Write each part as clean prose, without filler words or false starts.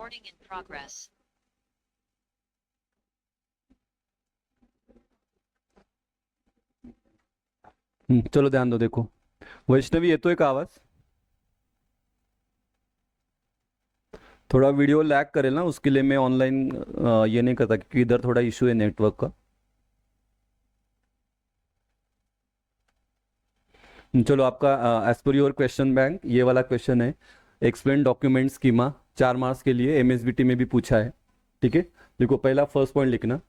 Recording in progress. चलो ध्यान दो, देखो वैष्णवी, ये तो एक आवाज थोड़ा वीडियो लैग करे ना, उसके लिए मैं ऑनलाइन ये नहीं करता क्योंकि इधर थोड़ा इशू है नेटवर्क का। चलो, आपका as per your question bank ये वाला क्वेश्चन है। एक्सप्लेन डॉक्यूमेंट स्कीमा, 4 मार्क्स के लिए, एमएसबीटी में भी पूछा है। ठीक है, देखो पहला फर्स्ट पॉइंट लिखना।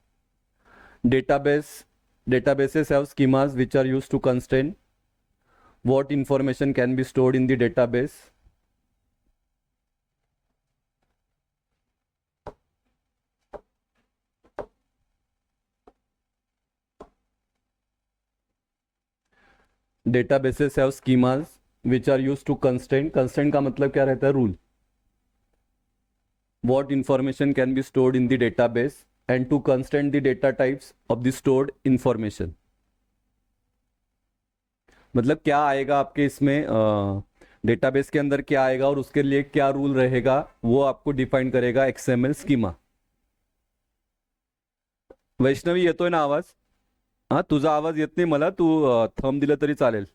Database databases have schemas which are used to constrain what information can be stored in the database. Databases have schemas which are used to constrain का मतलब क्या रहता है? Rule. what information can be stored in the database and to constrain the data types of the stored information। मतलब क्या आएगा आपके इसमें, डेटाबेस के अंदर क्या आएगा और उसके लिए क्या रूल रहेगा, वो आपको डिफाइन करेगा एक्सएमएल स्कीमा। वैष्णवी, येतोय ना आवाज? हा, तुझा आवाज येत नाही मला, तू थंब दिलं तरी चालेल।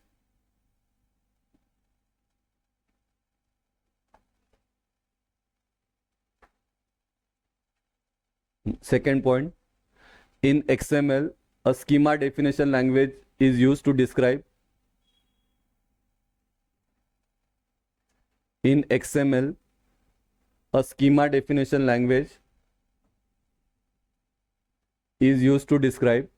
Second point, in XML a schema definition language is used to describe in XML a schema definition language is used to describe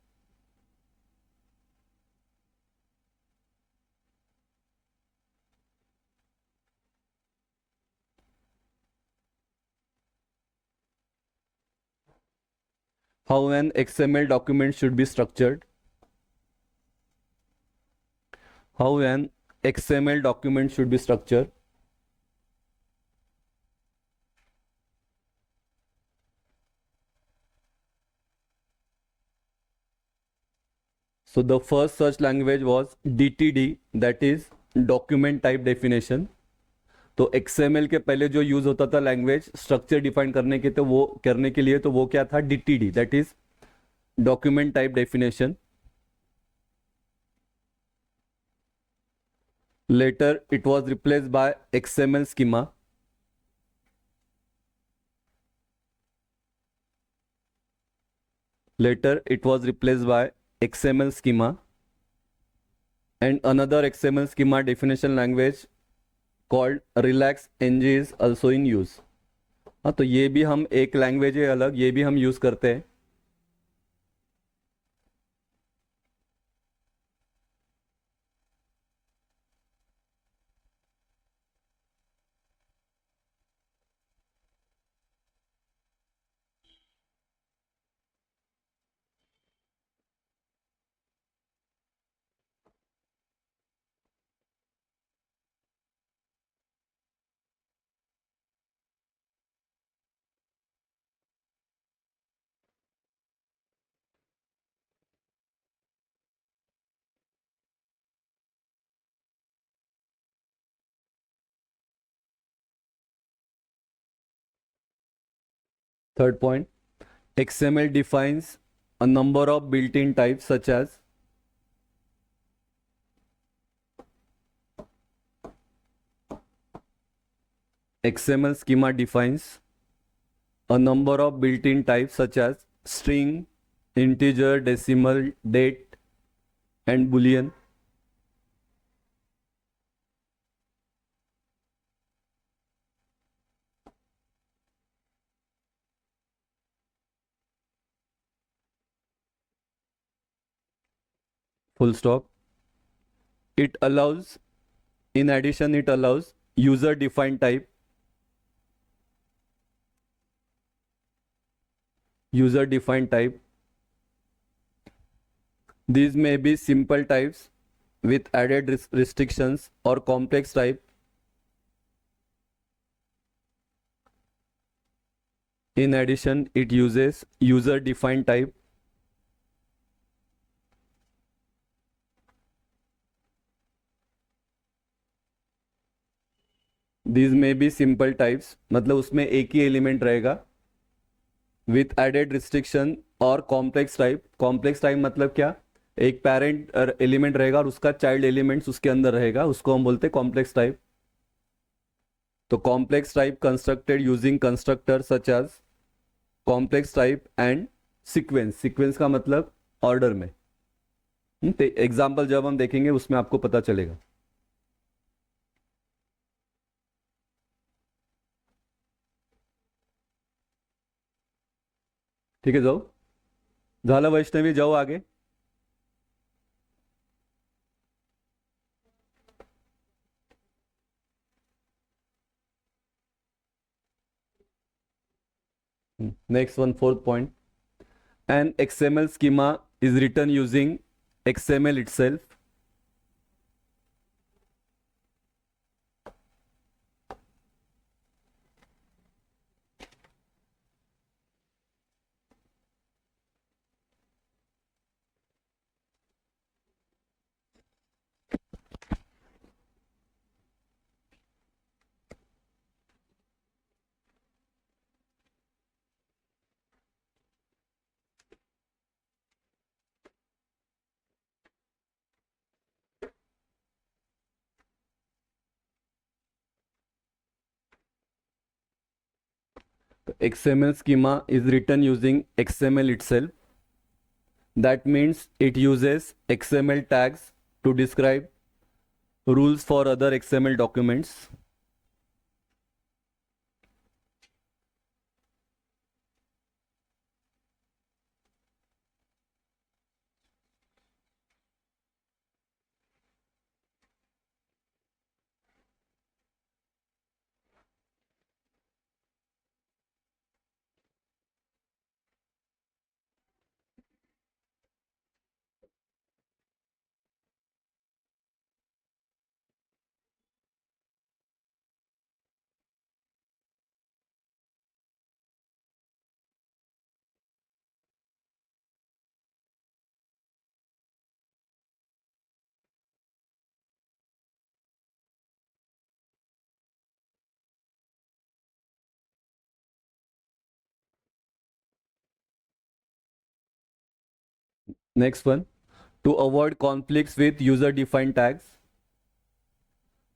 how an XML document should be structured, how an XML document should be structured. So the first such language was DTD, that is document type definition. तो XML के पहले जो use होता था language structure define करने के, तो वो करने के लिए, तो वो क्या था? DTD, that is document type definition. Later it was replaced by XML schema. Later it was replaced by XML schema, and another XML schema definition language called Relax NG is also in use. हाँ, तो ये भी हम एक language है अलग, ये भी हम यूज करते हैं। Third point, XML defines a number of built-in types such as XML schema defines a number of built-in types such as string, integer, decimal, date, and boolean. Full stop. It allows, in addition, it allows user defined type, user defined type. These may be simple types with added restrictions or complex type. In addition, it uses user defined type. This में B simple types, मतलब उसमें एक ही element रहेगा with added restriction, और complex type मतलब क्या, एक parent element रहेगा और उसका चाइल्ड एलिमेंट्स उसके अंदर रहेगा, उसको हम बोलते हैं कॉम्प्लेक्स टाइप। तो complex type constructed using constructor such as complex type and sequence का मतलब ऑर्डर में। तो एग्जाम्पल जब हम देखेंगे उसमें आपको पता चलेगा। ठीक है, जाओ, झालं वैष्णवी, जाओ आगे। Next one, fourth point, an XML schema is written using XML itself. XML schema is written using XML itself. That means it uses XML tags to describe rules for other XML documents. Next one, to avoid conflicts with user-defined tags.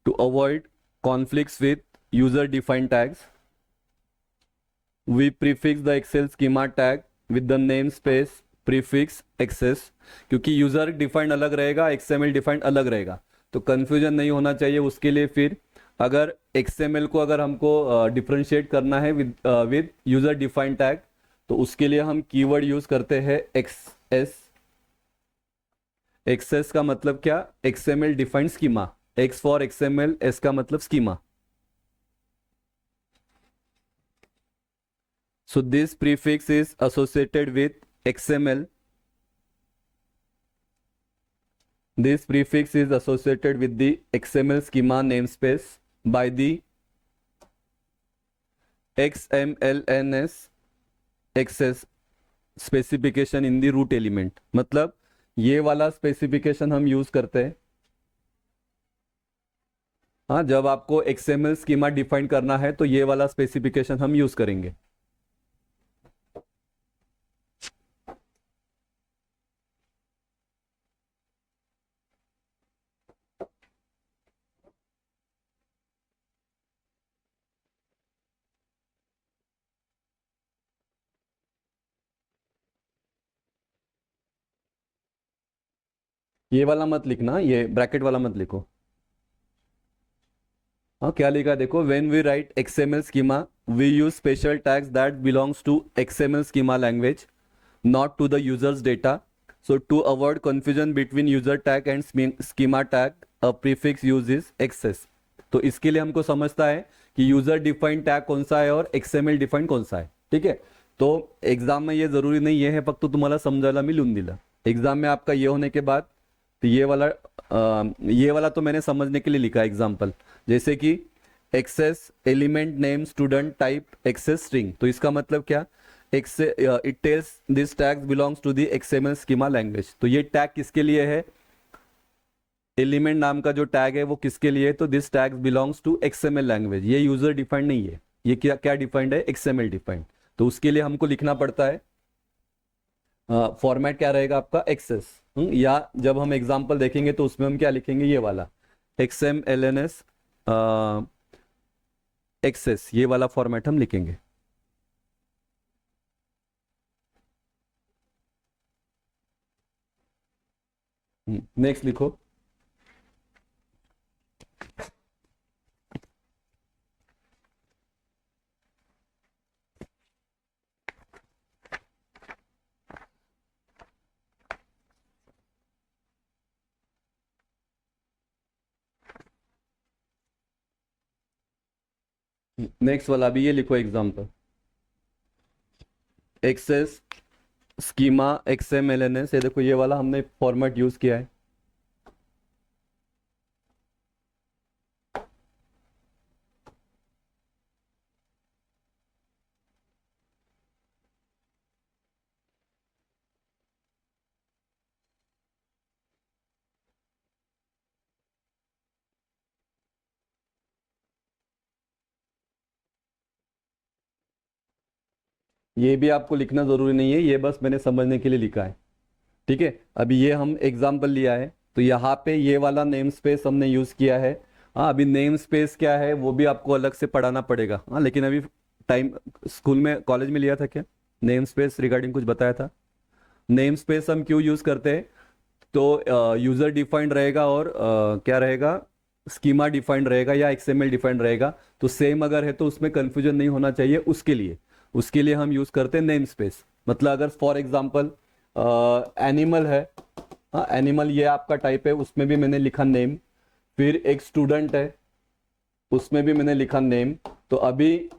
To avoid conflicts with user-defined tags, we prefix the Excel schema tag with the namespace prefix access, क्योंकि user defined अलग रहेगा, XML defined अलग रहेगा, तो confusion नहीं होना चाहिए। उसके लिए फिर अगर XML को अगर हमको डिफरेंशिएट करना है विद यूजर डिफाइंड टैग, तो उसके लिए हम कीवर्ड यूज करते हैं एक्सएस। एक्सएस का मतलब क्या, XML defined schema, X for XML, S का मतलब schema. So this prefix is associated with XML. This prefix is associated with the XML schema namespace by the XMLNS access specification in the root element. मतलब ये वाला specification हम use करते हैं, हाँ, जब आपको XML स्कीमा डिफाइन करना है तो ये वाला स्पेसिफिकेशन हम यूज करेंगे। ये वाला मत लिखना, ये ब्रैकेट वाला मत लिखो। हाँ, क्या लिखा देखो, when we write XML schema we use special tags that belongs to XML schema language, not to the user's data. So to avoid confusion between user tag and schema tag, a prefix use is XS. तो इसके लिए हमको समझता है कि user defined tag कौन सा है और XML डिफाइंड कौन सा है। ठीक है, तो एग्जाम में ये जरूरी नहीं है, फक्त तुम्हाला समजायला मी लिहून दिलं। एग्जाम में आपका ये होने के बाद तो ये वाला तो मैंने समझने के लिए लिखा एग्जाम्पल, जैसे कि xs element name student type xs string, तो इसका मतलब क्या, it tells this tag belongs to the XML schema language. तो ये टैग किसके लिए है, एलिमेंट नाम का जो टैग है वो किसके लिए है? तो this tag belongs to XML language. ये यूजर डिफाइंड नहीं है, ये क्या क्या डिफाइंड है? XML defined. तो उसके लिए हमको लिखना पड़ता है, फॉर्मेट क्या रहेगा आपका? एक्सेस। या जब हम एग्जांपल देखेंगे तो उसमें हम क्या लिखेंगे? ये वाला XMLNS एक्सेस, ये वाला फॉर्मेट हम लिखेंगे। नेक्स्ट लिखो। नेक्स्ट वाला भी ये लिखो एग्जांपल, एक्सेस स्कीमा XMLNS। ये देखो ये वाला हमने फॉर्मेट यूज किया है। ये भी आपको लिखना जरूरी नहीं है, ये बस मैंने समझने के लिए लिखा है। ठीक है, अभी ये हम एग्जाम्पल लिया है, तो यहाँ पे ये वाला नेम स्पेस हमने यूज किया है। हाँ, अभी नेम स्पेस क्या है वो भी आपको अलग से पढ़ाना पड़ेगा। हाँ, लेकिन अभी टाइम, स्कूल में कॉलेज में लिया था क्या नेम स्पेस रिगार्डिंग? कुछ बताया था? नेम स्पेस हम क्यों यूज करते हैं? तो यूजर डिफाइंड रहेगा और क्या रहेगा? स्कीमा डिफाइंड रहेगा या XML डिफाइंड रहेगा। तो सेम अगर है तो उसमें कंफ्यूजन नहीं होना चाहिए, उसके लिए हम यूज करते हैं नेम स्पेस। मतलब अगर फॉर एग्जांपल एनिमल है, हाँ एनिमल ये आपका टाइप है, उसमें भी मैंने लिखा नेम। फिर एक स्टूडेंट है, उसमें भी मैंने लिखा नेम। तो अभी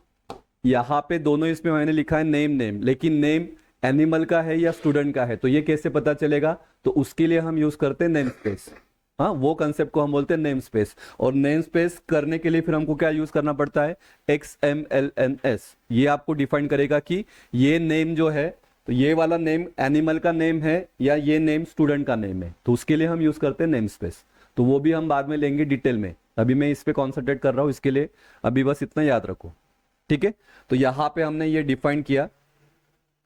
यहाँ पे दोनों इसमें मैंने लिखा है नेम नेम, लेकिन नेम एनिमल का है या स्टूडेंट का है तो ये कैसे पता चलेगा? तो उसके लिए हम यूज करते हैं नेम स्पेस। हाँ, वो कंसेप्ट को हम बोलते हैं नेम स्पेस। और नेम स्पेस करने के लिए फिर हमको क्या यूज करना पड़ता है? XMLNS। ये आपको डिफाइन करेगा कि ये नेम जो है, तो ये वाला नेम एनिमल का नेम है या ये नेम स्टूडेंट का नेम है। तो उसके लिए हम यूज करते हैं नेम स्पेस। तो वो भी हम बाद में लेंगे डिटेल में, अभी मैं इस पे कॉन्सेंट्रेट कर रहा हूँ, इसके लिए अभी बस इतना याद रखो। ठीक है, तो यहां पे हमने ये डिफाइन किया।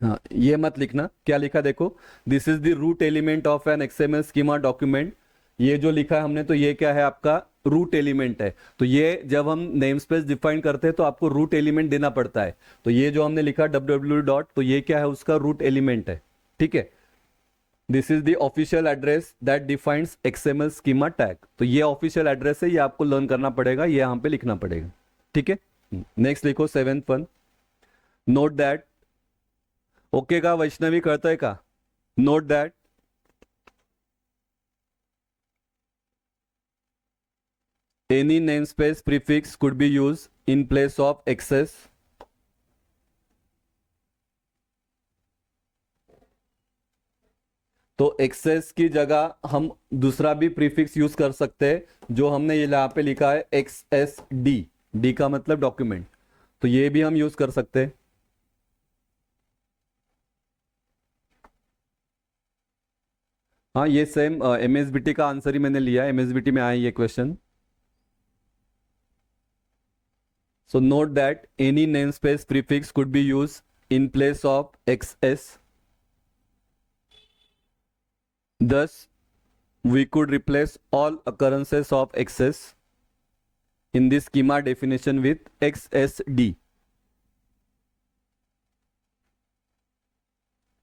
हाँ, ये मत लिखना क्या लिखा, देखो this is the root element of an XML schema document. ये जो लिखा है हमने, तो ये क्या है आपका? रूट एलिमेंट है। तो ये जब हम नेम स्पेस डिफाइन करते हैं तो आपको रूट एलिमेंट देना पड़ता है। तो ये जो हमने लिखा www डॉट, तो ये क्या है? उसका रूट एलिमेंट है। ठीक है, this is the official address that defines XML schema tag. तो ये ऑफिशियल एड्रेस है, ये आपको लर्न करना पड़ेगा, ये यहाँ पे लिखना पड़ेगा। ठीक है, नेक्स्ट लिखो 7th one. Note that, okay का वैष्णवी करतोय का? Note that any namespace prefix could be used in place of xs. तो एक्सेस की जगह हम दूसरा भी प्रीफिक्स यूज कर सकते हैं, जो हमने ये यहाँ पे लिखा है XSD। डी का मतलब डॉक्यूमेंट, तो ये भी हम यूज कर सकते हैं। हाँ, ये सेम MSBT का आंसर ही मैंने लिया है, MSBT में आया ये question. So note that any namespace prefix could be used in place of XS. Thus, we could replace all occurrences of XS in this schema definition with XSD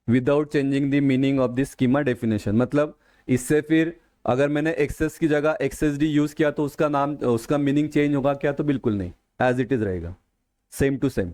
without changing the meaning of this schema definition। मतलब इससे फिर अगर मैंने XS की जगह XSD use किया तो उसका नाम, उसका मीनिंग चेंज होगा क्या? तो बिल्कुल नहीं, एज इट इज रहेगा, सेम टू सेम।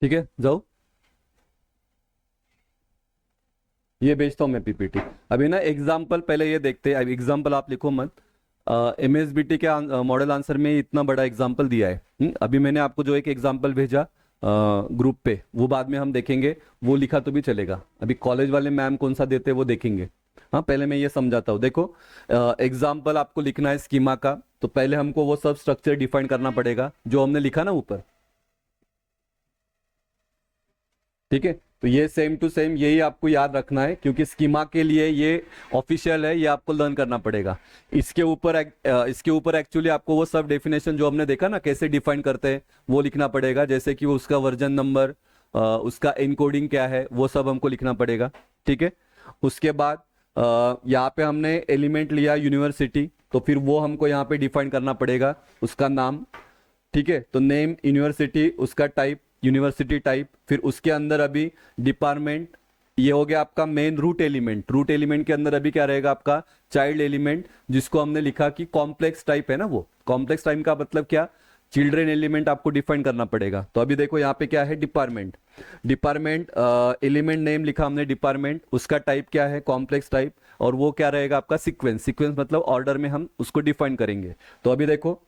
ठीक है, जाओ, ये भेजता हूँ मैं पीपीटी। अभी ना एग्जाम्पल पहले ये देखते हैं, अभी एग्जाम्पल आप लिखो मत। एमएसबीटी के मॉडल आंसर में इतना बड़ा एग्जाम्पल दिया है। अभी मैंने आपको जो एक एग्जाम्पल भेजा ग्रुप पे, वो बाद में हम देखेंगे, वो लिखा तो भी चलेगा। अभी कॉलेज वाले मैम कौन सा देते हैं वो देखेंगे। हाँ, पहले मैं ये समझाता हूँ। देखो, एग्जाम्पल आपको लिखना है स्कीमा का, तो पहले हमको वो सब स्ट्रक्चर डिफाइन करना पड़ेगा जो हमने लिखा ना ऊपर। ठीक है, तो ये सेम टू सेम यही आपको याद रखना है, क्योंकि स्कीमा के लिए ये ऑफिशियल है, ये आपको लर्न करना पड़ेगा। इसके ऊपर एक्चुअली आपको वो सब डेफिनेशन जो हमने देखा ना कैसे डिफाइन करते हैं वो लिखना पड़ेगा, जैसे कि वो उसका वर्जन नंबर, उसका इनकोडिंग क्या है, वो सब हमको लिखना पड़ेगा। ठीक है, उसके बाद यहाँ पे हमने एलिमेंट लिया यूनिवर्सिटी, तो फिर वो हमको यहाँ पे डिफाइन करना पड़ेगा, उसका नाम। ठीक है, तो नेम यूनिवर्सिटी, उसका टाइप यूनिवर्सिटी टाइप, फिर उसके अंदर अभी डिपार्टमेंट, ये हो गया आपका main root element. Root element के अंदर अभी क्या रहेगा आपका चाइल्ड एलिमेंट, जिसको हमने लिखा कि कॉम्प्लेक्स टाइप है ना। वो कॉम्प्लेक्स टाइप का मतलब क्या, चिल्ड्रेन एलिमेंट आपको डिफाइन करना पड़ेगा। तो अभी देखो यहाँ पे क्या है, डिपार्टमेंट। डिपार्टमेंट एलिमेंट नेम लिखा हमने डिपार्टमेंट, उसका टाइप क्या है, कॉम्प्लेक्स टाइप, और वो क्या रहेगा आपका सीक्वेंस। सीक्वेंस मतलब ऑर्डर में हम उसको डिफाइन करेंगे। तो अभी देखो,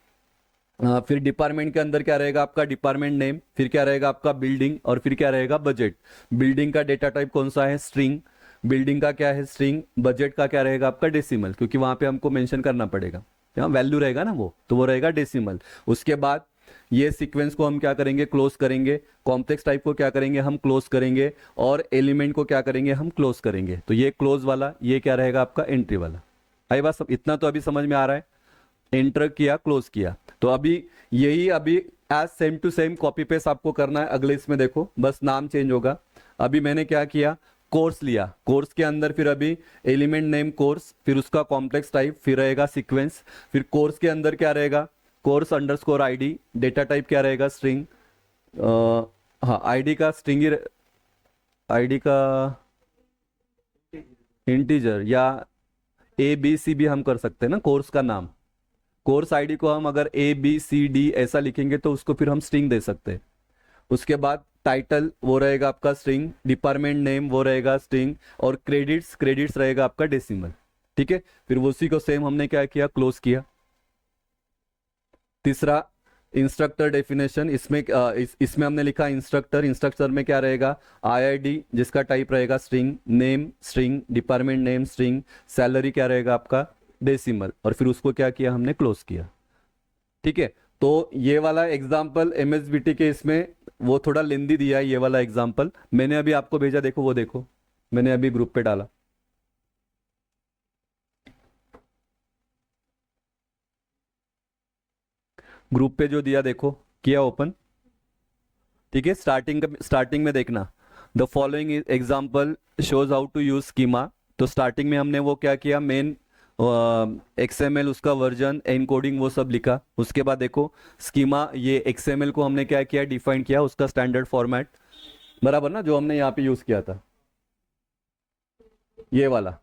फिर डिपार्टमेंट के अंदर क्या रहेगा आपका डिपार्टमेंट नेम, फिर क्या रहेगा आपका बिल्डिंग, और फिर क्या रहेगा बजट। बिल्डिंग का डेटा टाइप कौन सा है, स्ट्रिंग। बिल्डिंग का क्या है, स्ट्रिंग। बजट का क्या रहेगा आपका डेसिमल, क्योंकि वहां पे हमको मेंशन करना पड़ेगा, यहाँ वैल्यू रहेगा ना वो, तो वो रहेगा डेसिमल। उसके बाद ये सीक्वेंस को हम क्या करेंगे, क्लोज करेंगे। कॉम्प्लेक्स टाइप को क्या करेंगे, हम क्लोज करेंगे। और एलिमेंट को क्या करेंगे, हम क्लोज करेंगे। तो ये क्लोज वाला, ये क्या रहेगा आपका एंट्री वाला। आई बात, सब इतना तो अभी समझ में आ रहा है। एंटर किया, क्लोज किया, तो अभी यही अभी as same to same copy paste आपको करना है। अगले इसमें देखो, बस नाम चेंज होगा। अभी मैंने क्या किया, कोर्स लिया, कोर्स के अंदर फिर अभी एलिमेंट नेम कोर्स, फिर उसका कॉम्प्लेक्स टाइप, फिर रहेगा सीक्वेंस। फिर कोर्स के अंदर क्या रहेगा, course underscore ID, data type क्या रहेगा स्ट्रिंग। हाँ, आईडी का स्ट्रिंग ही, आईडी का इंटीजर, या ए बी सी भी हम कर सकते हैं ना कोर्स का नाम। कोर्स आईडी को हम अगर ए बी सी डी ऐसा लिखेंगे तो उसको फिर हम स्ट्रिंग दे सकते हैं। उसके बाद टाइटल वो रहेगा आपका स्ट्रिंग, डिपार्टमेंट नेम वो रहेगा स्ट्रिंग, और क्रेडिट्स, क्रेडिट्स रहेगा आपका डेसिमल। ठीक है, फिर वो उसी को सेम हमने क्या किया, क्लोज किया। तीसरा, इंस्ट्रक्टर डेफिनेशन। इसमें हमने लिखा इंस्ट्रक्टर। इंस्ट्रक्टर में क्या रहेगा, आईआईडी जिसका टाइप रहेगा string, name string, department name string, salary क्या रहेगा आपका डेसिमल, और फिर उसको क्या किया हमने, क्लोज किया। ठीक है, तो ये वाला एग्जाम्पल एमएसबीटी के इसमें वो थोड़ा लेंदी दिया है, ये वाला एग्जाम्पल मैंने अभी आपको भेजा, देखो वो देखो, मैंने अभी ग्रुप पे डाला। ग्रुप पे जो दिया देखो, किया ओपन। ठीक है, स्टार्टिंग में देखना, the following example shows how to use schema. तो स्टार्टिंग में हमने वो क्या किया, मेन एक्सएमएल उसका वर्जन एनकोडिंग वो सब लिखा। उसके बाद देखो स्कीमा, ये एक्सएमएल को हमने क्या किया, डिफाइन किया, उसका स्टैंडर्ड फॉर्मेट, बराबर ना, जो हमने यहाँ पे यूज किया था ये वाला।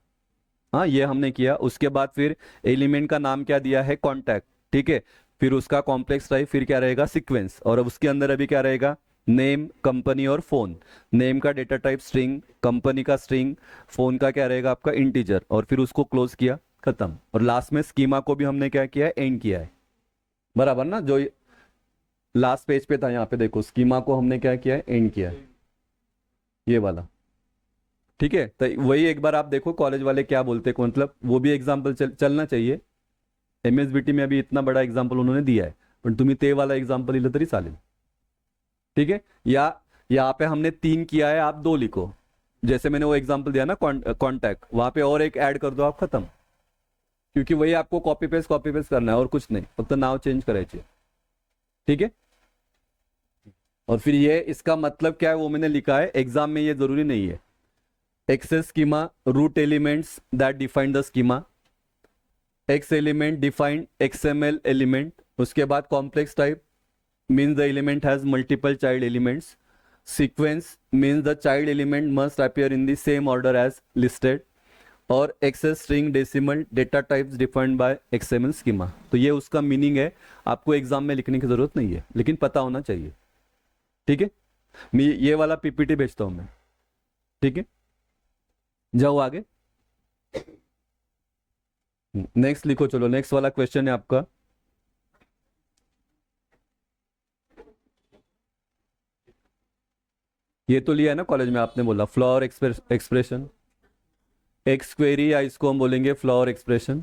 हाँ, ये हमने किया। उसके बाद फिर एलिमेंट का नाम क्या दिया है, कॉन्टैक्ट। ठीक है, फिर उसका कॉम्प्लेक्स टाइप, फिर क्या रहेगा सीक्वेंस, और अब उसके अंदर अभी क्या रहेगा, नेम, कंपनी और फोन। नेम का डेटा टाइप स्ट्रिंग, कंपनी का स्ट्रिंग, फोन का क्या रहेगा आपका इंटीजर, और फिर उसको क्लोज किया, खत्म। और लास्ट में स्कीमा को भी हमने क्या किया है, एंड किया है, बराबर ना। जो लास्ट पेज पे था, यहाँ पे देखो स्कीमा को हमने क्या किया है, एंड किया है, ये वाला। ठीक है, तो वही एक बार आप देखो कॉलेज वाले क्या बोलते हैं, मतलब वो भी एग्जाम्पल चलना चाहिए। एमएसबीटी में अभी इतना बड़ा एग्जाम्पल उन्होंने दिया है, पण तुम्ही ते वाला एग्जाम्पल लिहिलं तरी चालेल। ठीक है, या यहाँ पे हमने 3 किया है, आप 2 लिखो। जैसे मैंने वो एग्जाम्पल दिया ना कॉन्टैक्ट, वहां पे और एक ऐड कर दो आप, खत्म। क्योंकि वही आपको कॉपी पेस्ट करना है और कुछ नहीं, फक्त नाव चेंज करायचे। ठीक है, और फिर ये इसका मतलब क्या है वो मैंने लिखा है, एग्जाम में ये जरूरी नहीं है। XS schema, root elements that define the schema. X element defined XML element. उसके बाद complex type means the element has multiple child elements. Sequence means the child element must appear in the same order as listed. और access string decimal data types defined by XML schema। तो ये उसका meaning है, आपको exam में लिखने की जरूरत नहीं है, लेकिन पता होना चाहिए। ठीक है, मैं ये वाला पीपीटी भेजता हूँ मैं, ठीक है। जाओ आगे। नेक्स्ट लिखो, चलो नेक्स्ट वाला क्वेश्चन है आपका। ये तो लिया है ना कॉलेज में, आपने बोला फ्लावर एक्सप्रेशन, एक्स क्वेरी, या इसको हम बोलेंगे फ्लावर एक्सप्रेशन।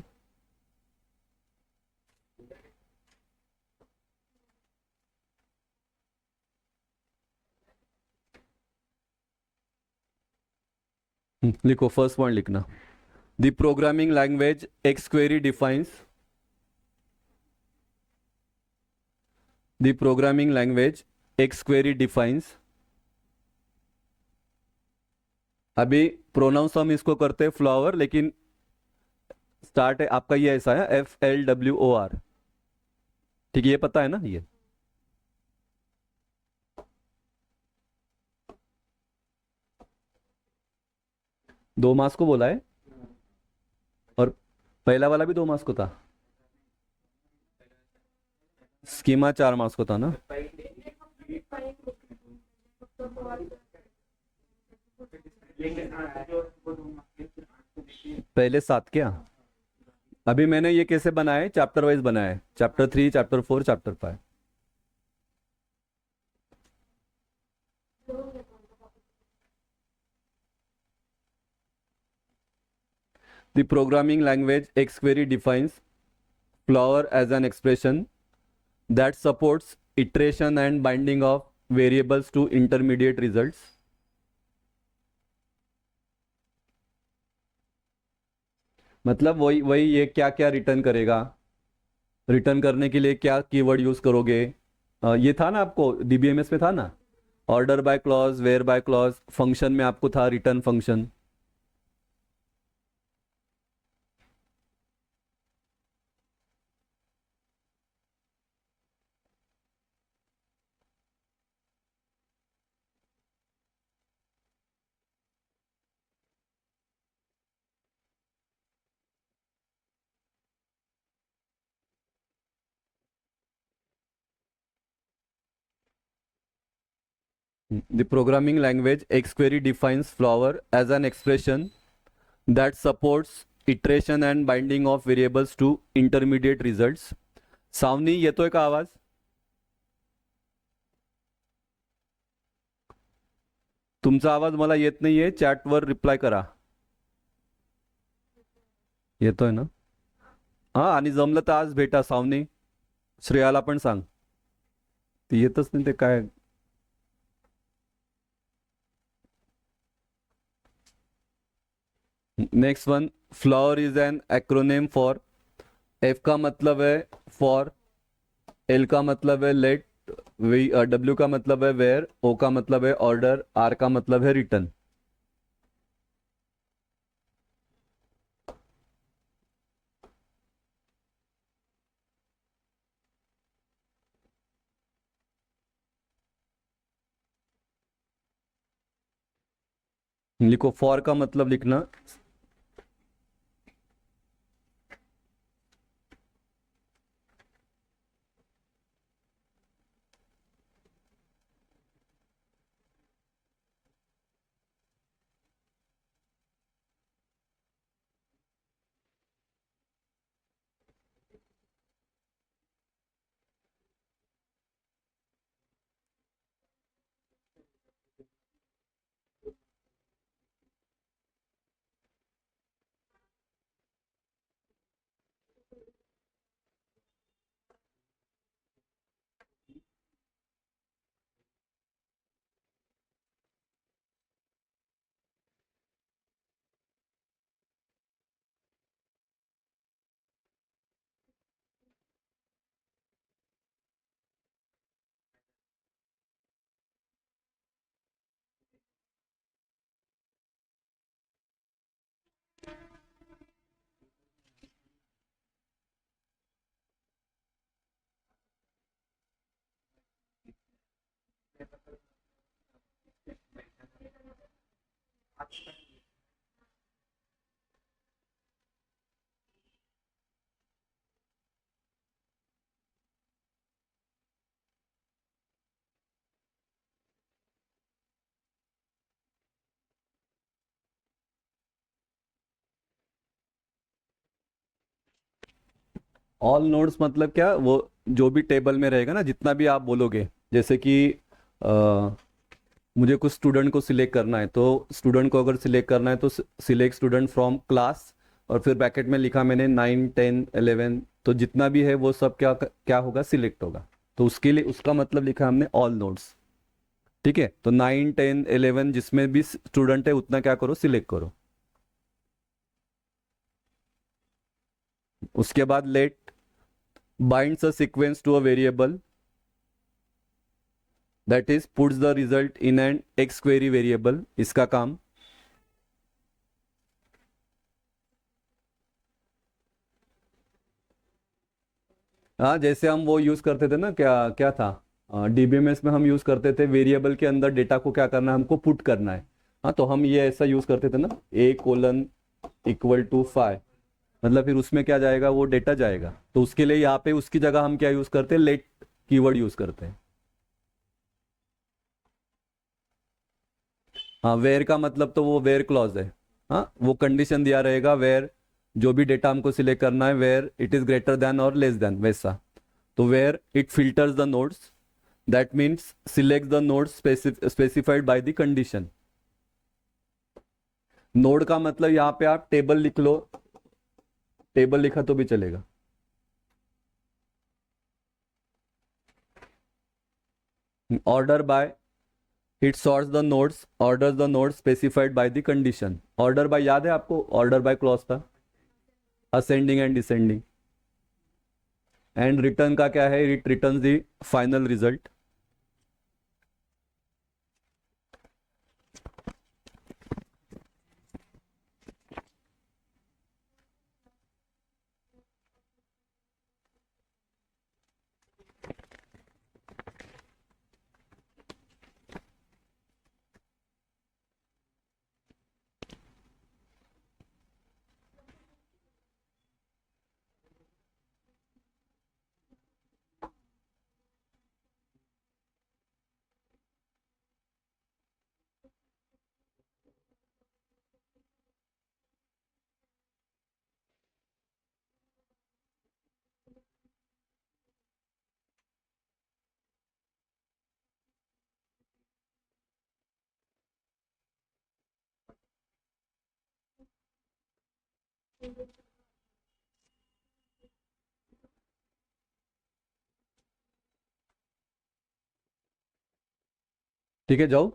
लिखो, फर्स्ट पॉइंट लिखना। The programming language x query defines, the programming language x query defines. अभी प्रोनाउंस हम इसको करते हैं फ्लावर, लेकिन स्टार्ट है आपका ये ऐसा है, FLWOR, ठीक है, ये पता है ना ये। दो मास को बोला है, और पहला वाला भी 2 मास को था। स्कीमा 4 मास को था ना। पहले 7 क्या? अभी मैंने ये कैसे बनाए, चैप्टर वाइज बनाए, chapter 3, chapter 4, chapter 5। The programming language xquery defines flower as an expression that supports iteration and binding of variables to intermediate results. मतलब वही वही ये क्या क्या रिटर्न करेगा, रिटर्न करने के लिए क्या कीवर्ड यूज करोगे। ये था ना आपको डीबीएमएस में था ना, order by clause, where by clause, function में आपको था return function. The programming language xquery defines flower as an expression that supports iteration and binding of variables to intermediate results. सावनी येतोय का आवाज? तुमचा आवाज मला येत नाहीये, चॅटवर रिप्लाय करा. येतोय ना? हा, आणि जमलं तर आज भेटा सावनी, श्रेयाला पण सांग. ती येतच नाही ते काय. Next one, flower is an acronym for. F का मतलब है फॉर, एल का मतलब है लेट, डब्ल्यू का मतलब है वेयर, ओ का मतलब है ऑर्डर, आर का मतलब है रिटर्न। लिखो, फॉर का मतलब लिखना। ऑल नोड्स मतलब क्या, वो जो भी टेबल में रहेगा ना, जितना भी आप बोलोगे, जैसे कि अ, मुझे कुछ स्टूडेंट को सिलेक्ट करना है, तो स्टूडेंट को अगर सिलेक्ट करना है तो सिलेक्ट स्टूडेंट फ्रॉम क्लास, और फिर ब्रैकेट में लिखा मैंने 9 10 11, तो जितना भी है वो सब क्या क्या होगा, सिलेक्ट होगा। तो उसके लिए उसका मतलब लिखा हमने ऑल नोड्स। ठीक है, तो 9 10 11 जिसमें भी स्टूडेंट है उतना क्या करो, सिलेक्ट करो। उसके बाद let binds a sequence to a variable that is puts the result in an X query variable, इसका काम। हाँ, जैसे हम वो यूज करते थे ना, क्या क्या था, डीबीएमएस में हम यूज करते थे, वेरिएबल के अंदर डेटा को क्या करना है, हमको पुट करना है। हाँ, तो हम ये ऐसा यूज करते थे ना, A:=5, मतलब फिर उसमें क्या जाएगा, वो डेटा जाएगा। तो उसके लिए यहाँ पे उसकी जगह हम क्या यूज करते हैं, लेट कीवर्ड यूज करते हैं। हाँ, वेयर का मतलब तो वो वेयर क्लॉज है। हाँ, वो कंडीशन दिया रहेगा, वेयर जो भी डेटा हमको सिलेक्ट करना है, where it is greater than और लेस देन, वैसा। तो where it filters the nodes, that means select the nodes specified by the condition. Node का मतलब यहाँ पे आप टेबल लिख लो, टेबल लिखा तो भी चलेगा। Order by, it sorts the nodes, order the nodes specified by the condition. Order by याद है आपको, ऑर्डर बाय क्लॉज था, ascending and descending. And return का क्या है, it return the final result. ठीक है, जाओ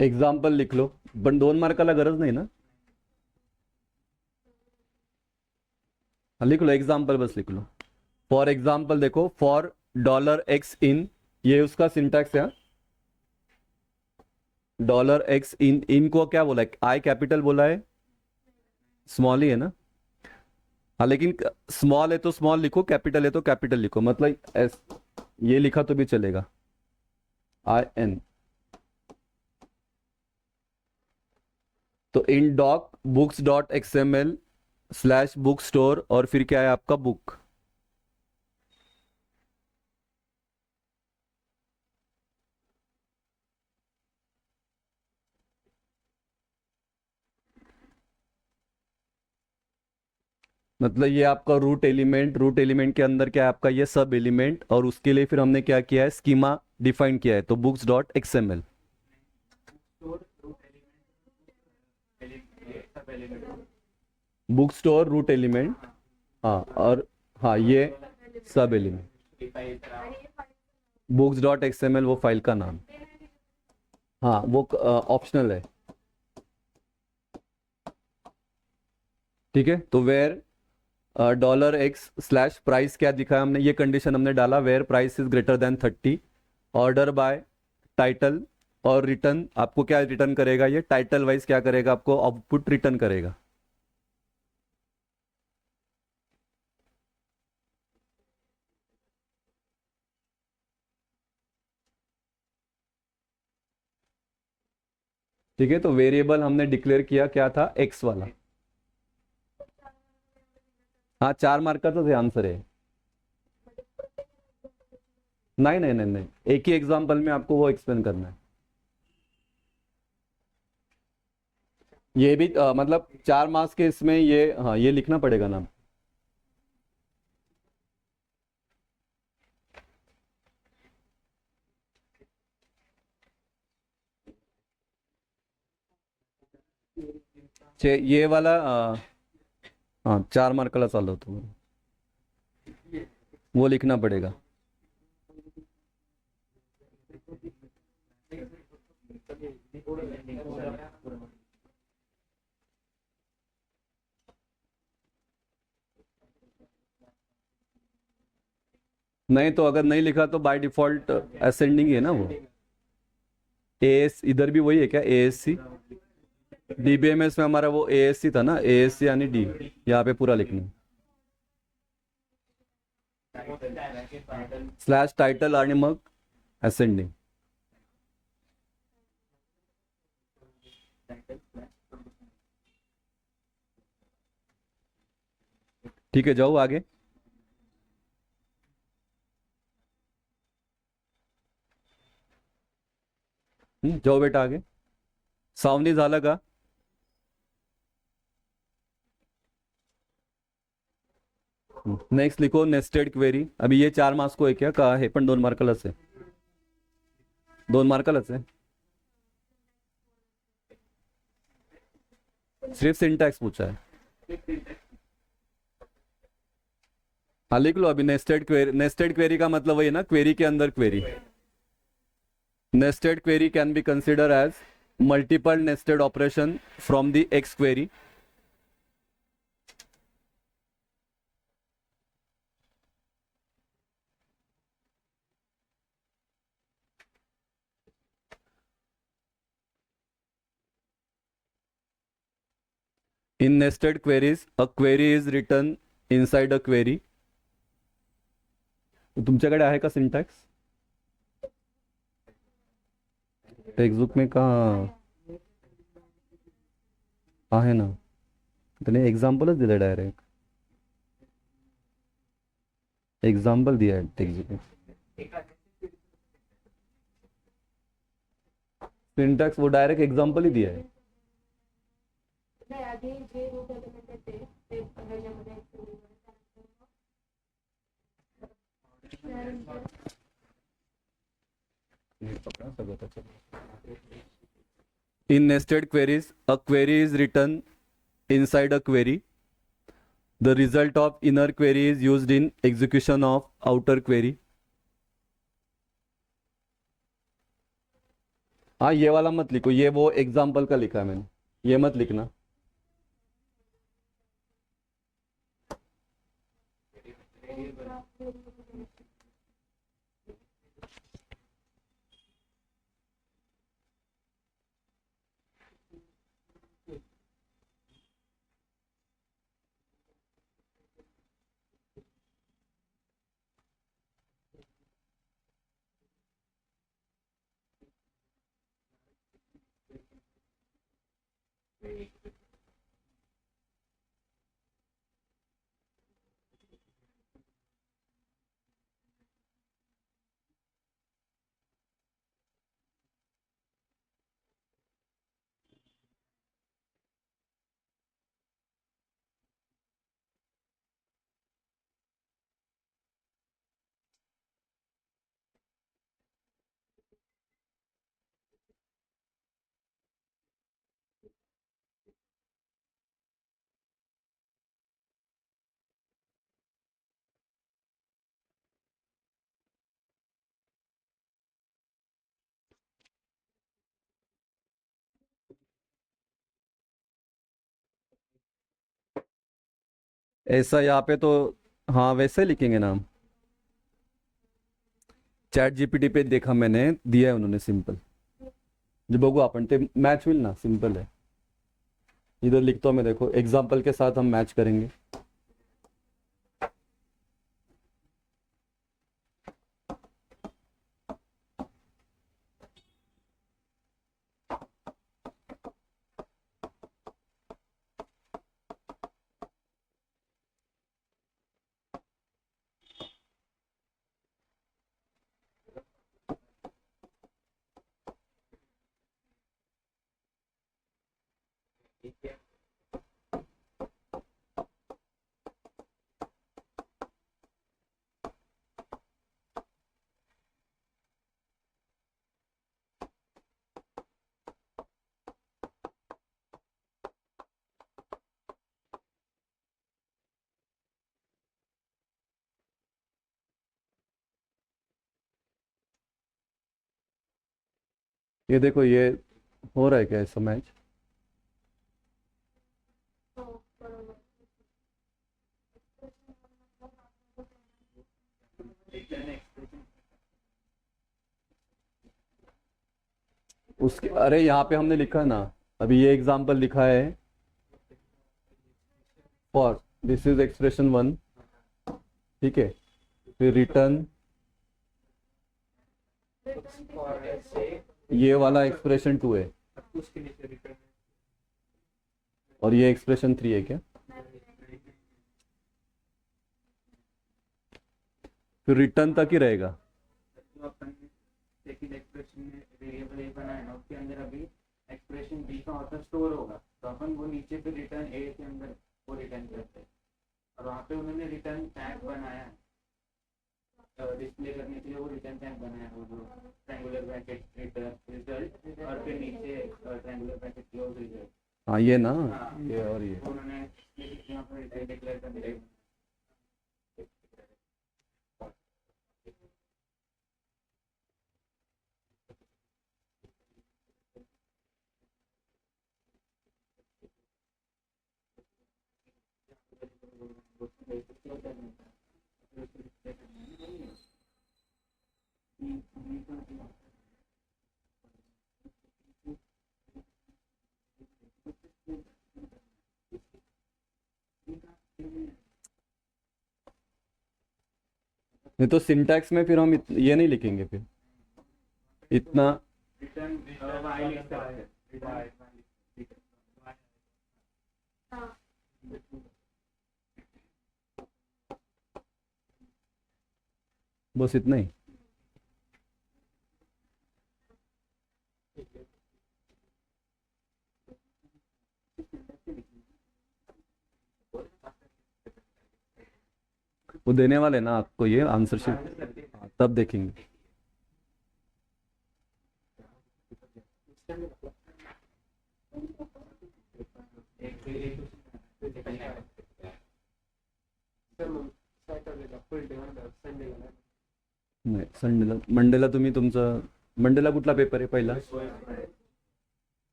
एग्जाम्पल लिख लो, पण 2 मार्काला गरज नाही ना। हाँ, लिख लो एग्जाम्पल, बस लिख लो। फॉर एग्जाम्पल देखो, फॉर $x इन, ये उसका सिंटैक्स है। $x इन, इन को क्या बोला है, आई कैपिटल बोला है, स्मॉल ही है ना। हाँ, लेकिन स्मॉल है तो स्मॉल लिखो, कैपिटल है तो कैपिटल लिखो, मतलब ये लिखा तो भी चलेगा, IN। तो in doc books dot XML slash bookstore, और फिर क्या है आपका बुक। मतलब ये आपका रूट एलिमेंट, रूट एलिमेंट के अंदर क्या है आपका, ये सब एलिमेंट, और उसके लिए फिर हमने क्या किया है, स्कीमा डिफाइन किया है, तो books dot XML। Book store root element, हाँ, और हाँ ये सब एलिमेंट, बुक्स डॉट XML वो फाइल का नाम। हाँ, वो ऑप्शनल है। ठीक है, तो वेयर $x स्लैश प्राइस क्या दिखा है हमने, ये कंडीशन हमने डाला, where price is greater than 30। Order by title, और रिटर्न आपको क्या रिटर्न करेगा, ये टाइटल वाइज क्या करेगा, आपको आउटपुट रिटर्न करेगा। ठीक है, तो वेरिएबल हमने डिक्लेयर किया, क्या था, एक्स वाला। हाँ, 4 मार्क का तो आंसर है। नहीं नहीं नहीं नहीं, एक ही एग्जाम्पल में आपको वो एक्सप्लेन करना है। ये भी मतलब 4 मार्क्स के इसमें ये, हाँ ये लिखना पड़ेगा ना। ये वाला हाँ 4 मार्क का चालू होता, वो लिखना पड़ेगा। नहीं तो अगर नहीं लिखा तो बाय डिफॉल्ट असेंडिंग है ना वो। एएस इधर भी वही है क्या, एएससी? डीबीएमएस में हमारा वो एएससी था ना, एएससी यानी डी, यहाँ पे पूरा लिखना। स्लॅश टायटल आणि मग असेंडिंग। ठीक है, जाओ आगे। जाओ बेटा आगे। सावनी झालं का? नेक्स्ट लिखो नेस्टेड क्वेरी। अभी ये 4 मार्क्स को है क्या, कहा है पण 2 मार्कालाच आहे, 2 मार्कालाच आहे। सिर्फ सिंटैक्स पूछा है। हाँ लिख लो अभी, नेस्टेड क्वेरी। नेस्टेड क्वेरी का मतलब वही है ना, क्वेरी के अंदर query. Nested query can be consider as multiple nested operation from the X query. In nested queries, a query is written inside a query. तुमच्याकडे आहे का सिंटॅक्स? टेक्स्टबुक में कहाँ आहे ना, त्याने एक्झाम्पलच दिलं डायरेक्ट, एग्जाम्पल दिया है टेक्स्टबुक में। सिंटॅक्स वो डायरेक्ट एग्जाम्पल ही दिया है। In nested queries, a query is written inside a query. The result of inner query is used in execution of outer query. हाँ ये वाला मत लिखो, ये वो एग्जाम्पल का लिखा है मैंने, ये मत लिखना। ऐसा यहाँ पे तो हाँ वैसे लिखेंगे ना हम। चॅट जीपीटी पे देखा मैंने, दिया है उन्होंने सिंपल। जो बघू आपण ते मॅच होईल ना, सिंपल है। इधर लिखता हूँ मैं, देखो एग्जाम्पल के साथ हम मैच करेंगे। ये देखो, ये हो रहा है क्या ऐसा मैच? उसके, अरे यहाँ पे हमने लिखा है ना, अभी ये एग्जांपल लिखा है for, this is expression one, ठीक है, फिर रिटर्न ये वाला एक्सप्रेशन टू है, और ये एक्सप्रेशन थ्री है क्या? फिर रिटर्न तक ही रहेगा। जो अपन सेकंड एक्सप्रेशन में वेरिएबल ए बनाया ना, उसके अंदर अभी एक्सप्रेशन बी का ऑथर स्टोर होगा, तो अपन वो नीचे पे रिटर्न ए के अंदर वो रिटर्न करते हैं, और वहाँ पे उन्होंने रिटर्न टैग बनाया है डिस्प्ले करने के लिए, वो रिटर्न टैग बनाया है, वो जो ट्रायंगुलर ब्रैकेट रिजल्ट और फिर नीचे ट्रायंगुलर ब्रैकेट क्लोज रिजल्ट। हाँ ये ना, हाँ, ये और ये उन्होंने यहाँ पर डिक्लेयर कर दिया। नहीं तो सिंटैक्स में फिर हम ये नहीं लिखेंगे फिर इतना। रिटर्न वाई लिख सकते हैं, रिटर्न बस इतना ही। वो देने वाले ना आपको ये आंसर शीट, तब देखेंगे। नाही संडेला, मंडेला तुम्ही तुमचं, मंडेला कुठला पेपर आहे पहिला?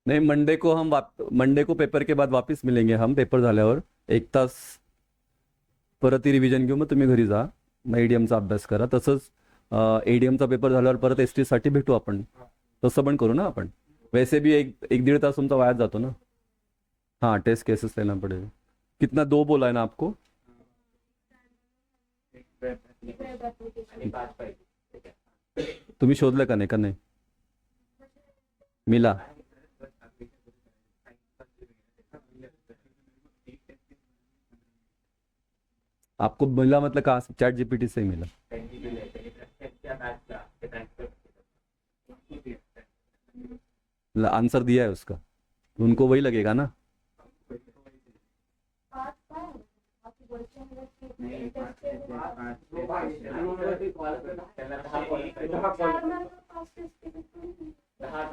नहीं, मंडे को पेपर के बाद वापस मिलेंगे हम, पेपर झाल्यावर एक तास परत रिव्हिजन घेऊ, मग तुम्ही घरी जा, मग एडीएमचा अभ्यास करा, तसंच एडीएमचा पेपर झाल्यावर परत एसटी साठी भेटू आपण, तसं पण करू ना आपण, वैसे भी एक डेढ़ तास तुमचा वायाच जातो ना। हाँ टेस्ट केसेस लेना पड़ेगा। कितना, दो बोला है ना आपको? तुम्ही शोधलं का नाही, का नाही मिला? आपको मिला मतलब कहाँ से? चैट जीपीटी से ही मिला? आंसर दिया है उसका, उनको वही लगेगा ना।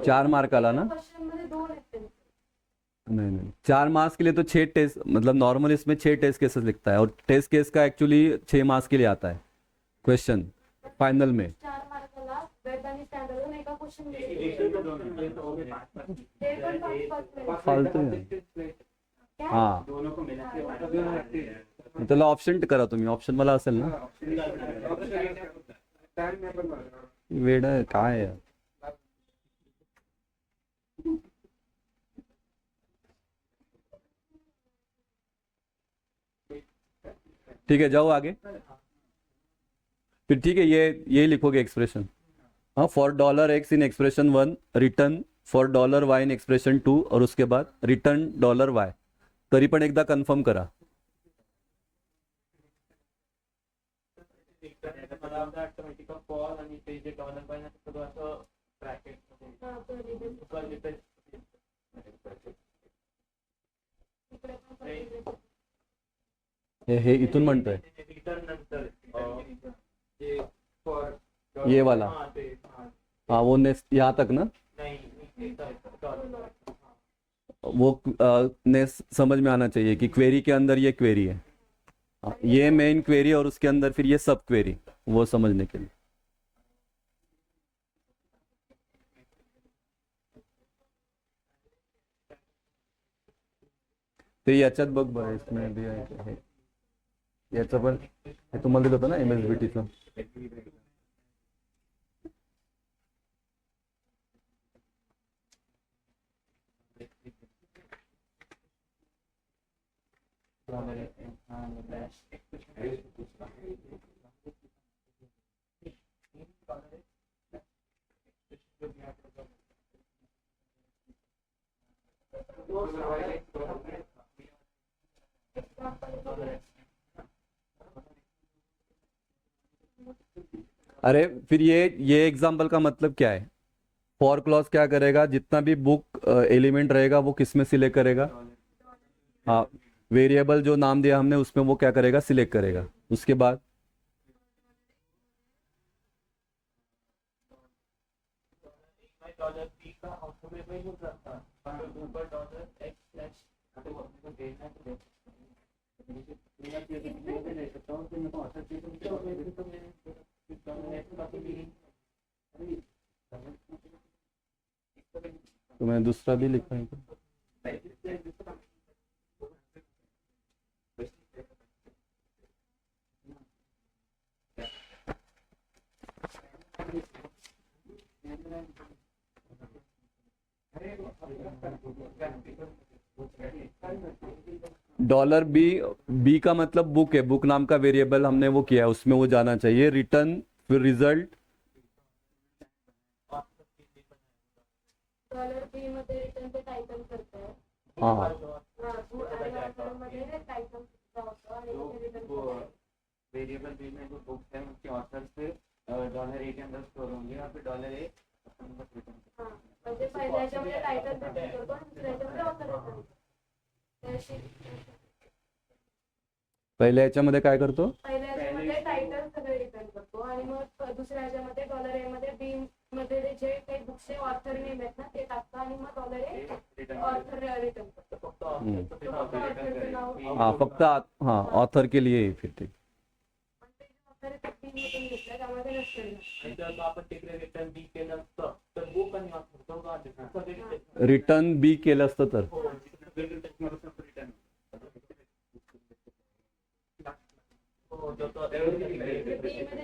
चार मार्क आला ना? नहीं नहीं, 4 मार्क्स के लिए तो 6 टेस्ट, मतलब नॉर्मल इसमें 6 टेस्ट केसेस लिखता है, और टेस्ट केस का एक्चुअली 6 मार्क्स के लिए आता है क्वेश्चन फाइनल में। फालतू आहे. हाँ त्याला ऑप्शन करा तुम्ही, ऑप्शन मला असेल ना, वेडा आहे, काय आहे? ठीक है, जाओ आगे। फिर ठीक है, ये लिखोगे एक्सप्रेशन, हाँ, for $x in expression one, return for $y in expression two, और उसके बाद रिटर्न $y, तरी पण एकदा कन्फर्म करा। हे इथून म्हणतोय ये वाला, हाँ वो नेक्स्ट यहाँ तक ना, वो ने समझ में आना चाहिए कि क्वेरी के अंदर ये क्वेरी है, ये मेन क्वेरी और उसके अंदर फिर ये सब क्वेरी, वो समझने के लिए। ते याच्यात बघ बरं, इसमें भी आहे याचं पण, हे तुम्हाला दिलं होतं ना MSBTचं. अरे फिर ये एग्जाम्पल का मतलब क्या है? फॉर क्लॉज क्या करेगा, जितना भी बुक एलिमेंट रहेगा वो किस में सिलेक्ट करेगा? हाँ, वेरिएबल जो नाम दिया हमने उसमें वो क्या करेगा, सिलेक्ट करेगा। उसके बाद तो मैं दूसरा भी लिखा है क्या? $B, बी का मतलब बुक है, बुक नाम का वेरिएबल हमने वो किया है, उसमें वो जाना चाहिए। रिटर्न, फिर रिजल्ट, $B मध्ये रिटर्न ते टायटल करताय. हाँ वेरिएबल बी में जो बुक्स है उसके ऑथर से $A के अंदर स्टोर होंगे और फिर $A अपन बस रिटर्न म्हणजे पहिल्या याच्यामध्ये टायटल रिटर्न करतो आणि दुसऱ्या याच्यामध्ये ऑथर रिटर्न. पहिल्या याच्यामध्ये काय करतो? पहिल्या याच्यामध्ये टायटल सगळे रिटर्न करतो आणि मग दुसऱ्या याच्यामध्ये $A मध्ये बी मध्ये जे काही बुक्सचे ऑथर नेम आहेत ना ते टाकतो आणि मग $A ऑथर रिटर्न करतो. फक्त ऑथरचं नाव. हाँ फक्त हाँ ऑथर के लिए ही फिर ठीक. ऑथर बी मधून घेतलं त्यामध्ये नसेल. जर आपण तिकडे रिटर्न बी केलं असतं तर बुक आणि ऑथर दोघं रिटर्न बी केलं असतं तर रिटर्न बी मध्ये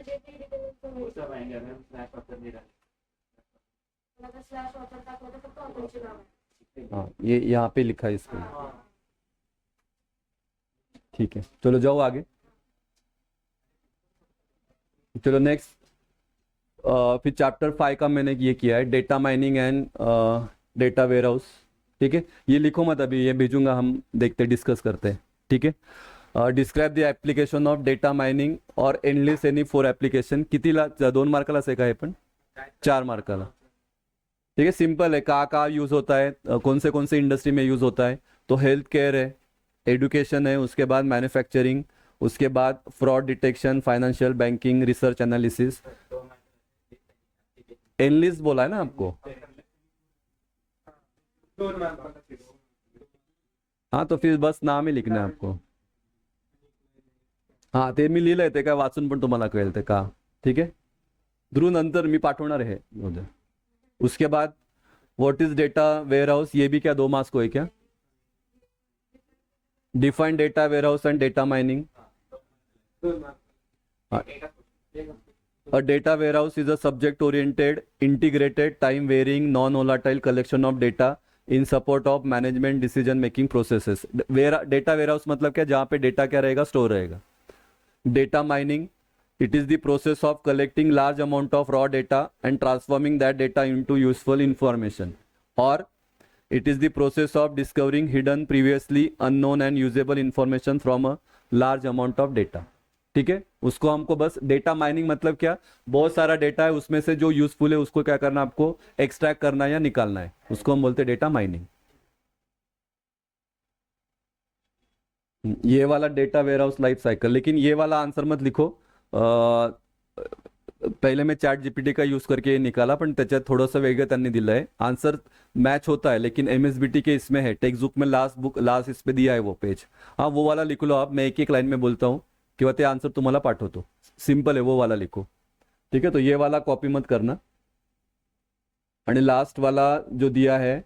जे काही डिटेल्स सब आएंगे हमें स्लैश ऑथर नहीं डालेंगे. स्लॅश ऑथर टाकलं तर फक्त ऑथरचे नाव आहे. हाँ ये यहाँ पे लिखा है इसमें. ठीक है, चलो जाओ आगे. चलो नेक्स्ट, फिर चैप्टर 5 का मैंने ये किया है, data mining and data warehouse. ठीक है, ये लिखो मत अभी, ये भेजूंगा, हम देखते डिस्कस करते हैं. ठीक है, describe the application of data mining और एंडलेस एनी 4 ऍप्लिकेशन. कितीला? 2 मार्काला आहे का हे पण? 4 मार्काला. ठीक है, सिंपल है. कहाँ यूज होता है, कौन से इंडस्ट्री में यूज होता है? तो हेल्थ केयर है, एडुकेशन है, उसके बाद मैन्युफैक्चरिंग, उसके बाद fraud detection, financial, banking, research analysis. Analyst बोला है ना आपको? हाँ तो फिर बस नाम ही लिखना है आपको. हाँ ते मी लिहिलंय, ते काय वाचून पण तुम्हाला कळेल ते का. ठीक है, ध्रुव नंतर मी पाठवणार आहे उद्या. उसके बाद what is data warehouse, ये भी क्या 2 मार्क्स को है क्या? Define data warehouse and data mining. A data warehouse is a subject-oriented, integrated, time-varying, non-volatile collection of data in support of management decision-making processes. Data warehouse मतलब क्या? जहाँ पे डेटा क्या रहेगा, स्टोर रहेगा. Data mining, it is the process of collecting large amount of raw data and transforming that data into useful information. Or it is the process of discovering hidden, previously unknown and usable information from a large amount of data. ठीक है, उसको हमको बस data mining मतलब क्या? बहुत सारा data है, उसमें से जो यूजफुल है उसको क्या करना, आपको एक्सट्रैक्ट करना है या निकालना है, उसको हम बोलते हैं डेटा माइनिंग. ये वाला data warehouse life cycle. लेकिन ये वाला आंसर मत लिखो, पहिले मैं चॅट जीपीटी का यूज करके ये निकाला, पण त्याच्यात थोडंसं वेगळं त्यांनी दिलं है. आंसर मैच होता है लेकिन एमएसबीटी के इसमें है, टेक्स्ट बुक में लास्ट इस पे दिया है वो पेज. हाँ वो वाला लिख लो आप, मैं एक एक लाइन में बोलता हूँ किंवा ते आंसर तुम्हाला पाठवतो. सिंपल है, वो वाला लिखो. ठीक है, तो ये वाला कॉपी मत करना. आणि लास्ट वाला जो दिया है,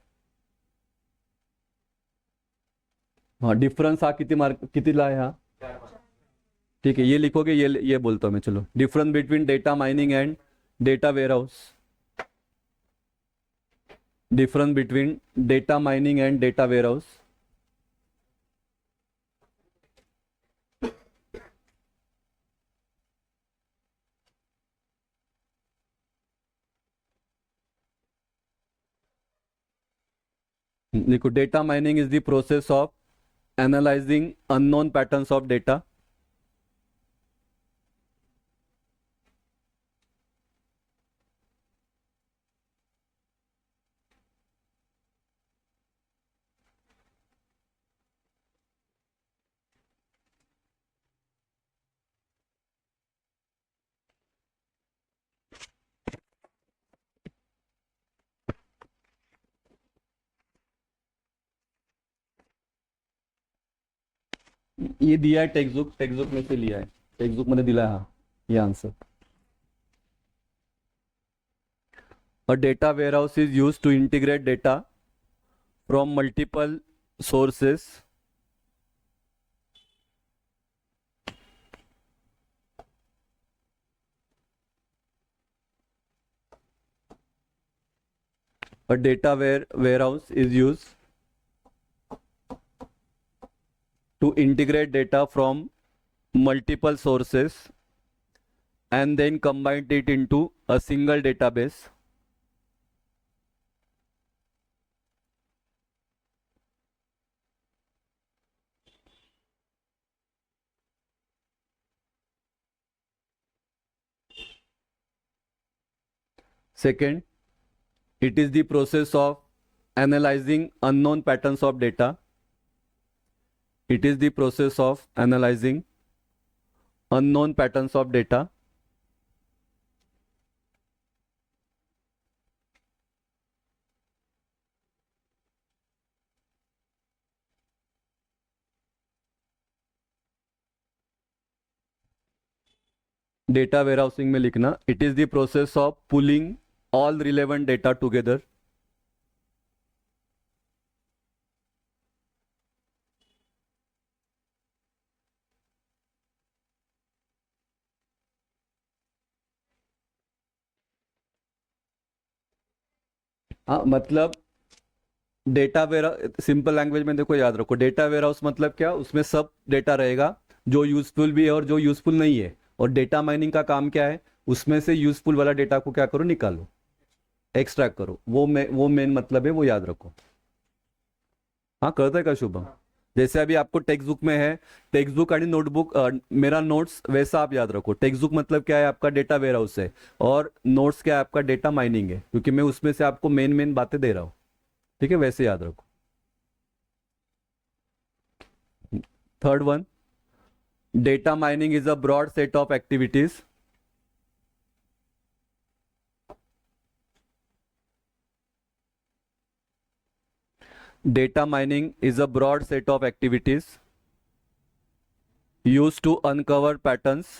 हाँ डिफरेंस हा किती मार्क कितीला आहे हा. ठीक है, ये लिखोगे, ये बोलता हूँ मैं. चलो, difference between data mining and data warehouse. Difference between data mining and data warehouse. देखो, data mining is the process of analysing unknown patterns of data. ये दिया है टेक्स्ट बुक में से लिया है, टेक्स्ट बुक मध्ये दिला है. हाँ, ये answer. A data warehouse is used to integrate data from multiple sources warehouse is used to integrate data from multiple sources and then combine it into a single database. Second, it is the process of analyzing unknown patterns of data. It is the process of analyzing unknown patterns of data. Data warehousing में लिखना, it is the process of pulling all relevant data together. हाँ मतलब data where, simple language में देखो, याद रखो, data warehouse मतलब क्या, उसमें सब डेटा रहेगा जो यूजफुल भी है और जो यूजफुल नहीं है. और डेटा माइनिंग का काम क्या है, उसमें से यूजफुल वाला डेटा को क्या करो, निकालो, एक्सट्रैक्ट करो. वो मेन मतलब है, वो याद रखो. हाँ कळतंय का शुभम. जैसे अभी आपको टेक्स्ट बुक में है, टेक्स्ट बुक आणि नोटबुक, मेरा नोट्स वैसा आप याद रखो. टेक्स्ट बुक मतलब क्या है, आपका डेटा वेयर हाउस है, और नोट्स क्या है, आपका डेटा माइनिंग है, क्योंकि मैं उसमें से आपको मेन मेन बातें दे रहा हूँ. ठीक है, वैसे याद रखो. Third one, data mining is a broad set of activities. Data mining is a broad set of activities used to uncover patterns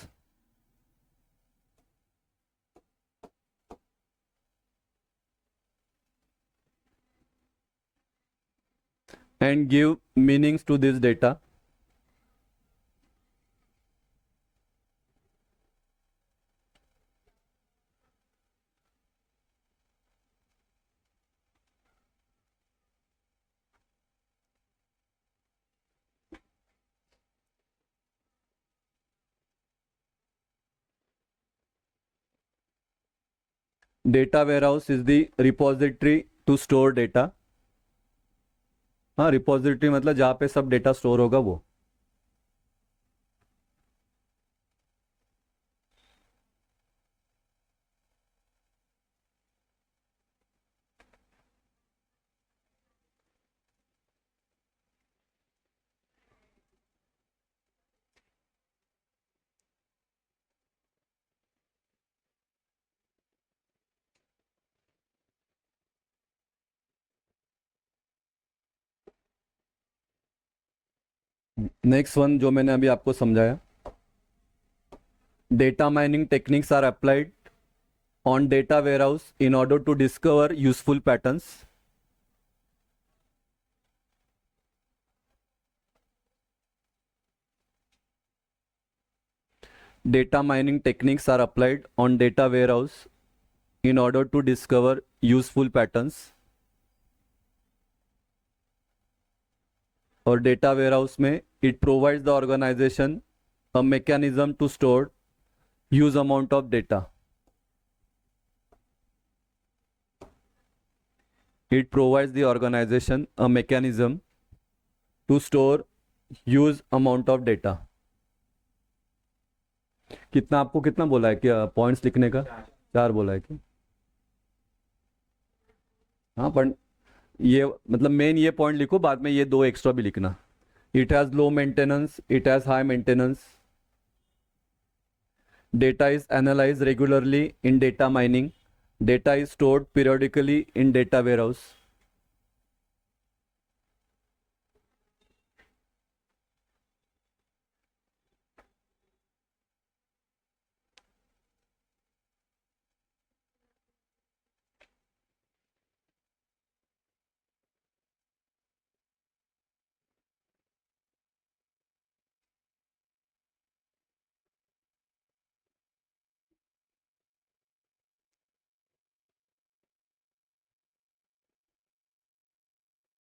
and give meanings to this data. Data warehouse is the repository to store data. हाँ, repository मतलब जहाँ पे सब data store होगा वो. Next one जो मैंने अभी आपको समझाया, data mining techniques are applied on data warehouse in order to discover useful patterns. Data mining techniques are applied on data warehouse in order to discover useful patterns. और data warehouse में it provides the organization a mechanism to store huge amount of data. It provides the organization a mechanism to store huge amount of data. कितना आपको कितना बोला है क्या points लिखने का? 4 बोला है क्या? हाँ, पर ये मतलब मेन ये पॉइंट लिखो, बाद में ये 2 एक्स्ट्रा भी लिखना. It has low maintenance, it has high maintenance. Data is analyse regularly in data mining. Data is stored periodically in data warehouse.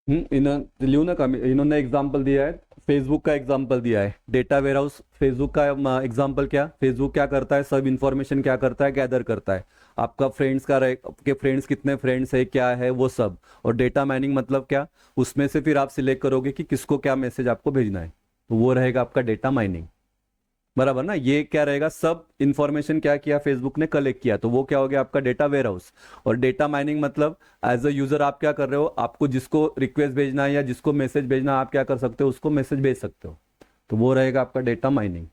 लियो ना इन्होंने एग्जांपल दिया है, फेसबुक का एग्जांपल दिया है. डेटा वेयरहाउस फेसबुक का एग्जांपल क्या, फेसबुक क्या करता है, सब इंफॉर्मेशन क्या करता है, गैदर करता है. आपका फ्रेंड्स का आपके फ्रेंड्स कितने फ्रेंड्स है, क्या है वो सब. और डेटा माइनिंग मतलब क्या, उसमें से फिर आप सिलेक्ट करोगे कि किसको क्या मैसेज आपको भेजना है, तो वो रहेगा आपका डेटा माइनिंग. बराबर ना. ये क्या रहेगा, सब इंफॉर्मेशन क्या किया फेसबुक ने कलेक्ट किया, तो वो क्या हो गया आपका डेटा वेयरहाउस. और डेटा माइनिंग मतलब एज अ यूजर आप क्या कर रहे हो, आपको जिसको रिक्वेस्ट भेजना है या जिसको मैसेज भेजना है, आप क्या कर सकते हो, उसको मैसेज भेज सकते हो. तो वो रहेगा आपका डेटा माइनिंग.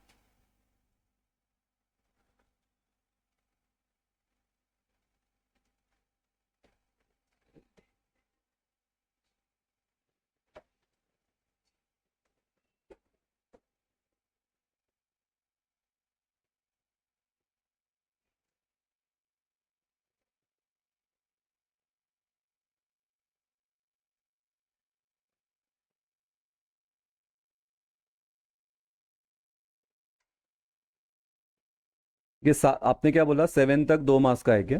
ये आपने क्या बोला, 7 तक 2 मार्क्स का है क्या?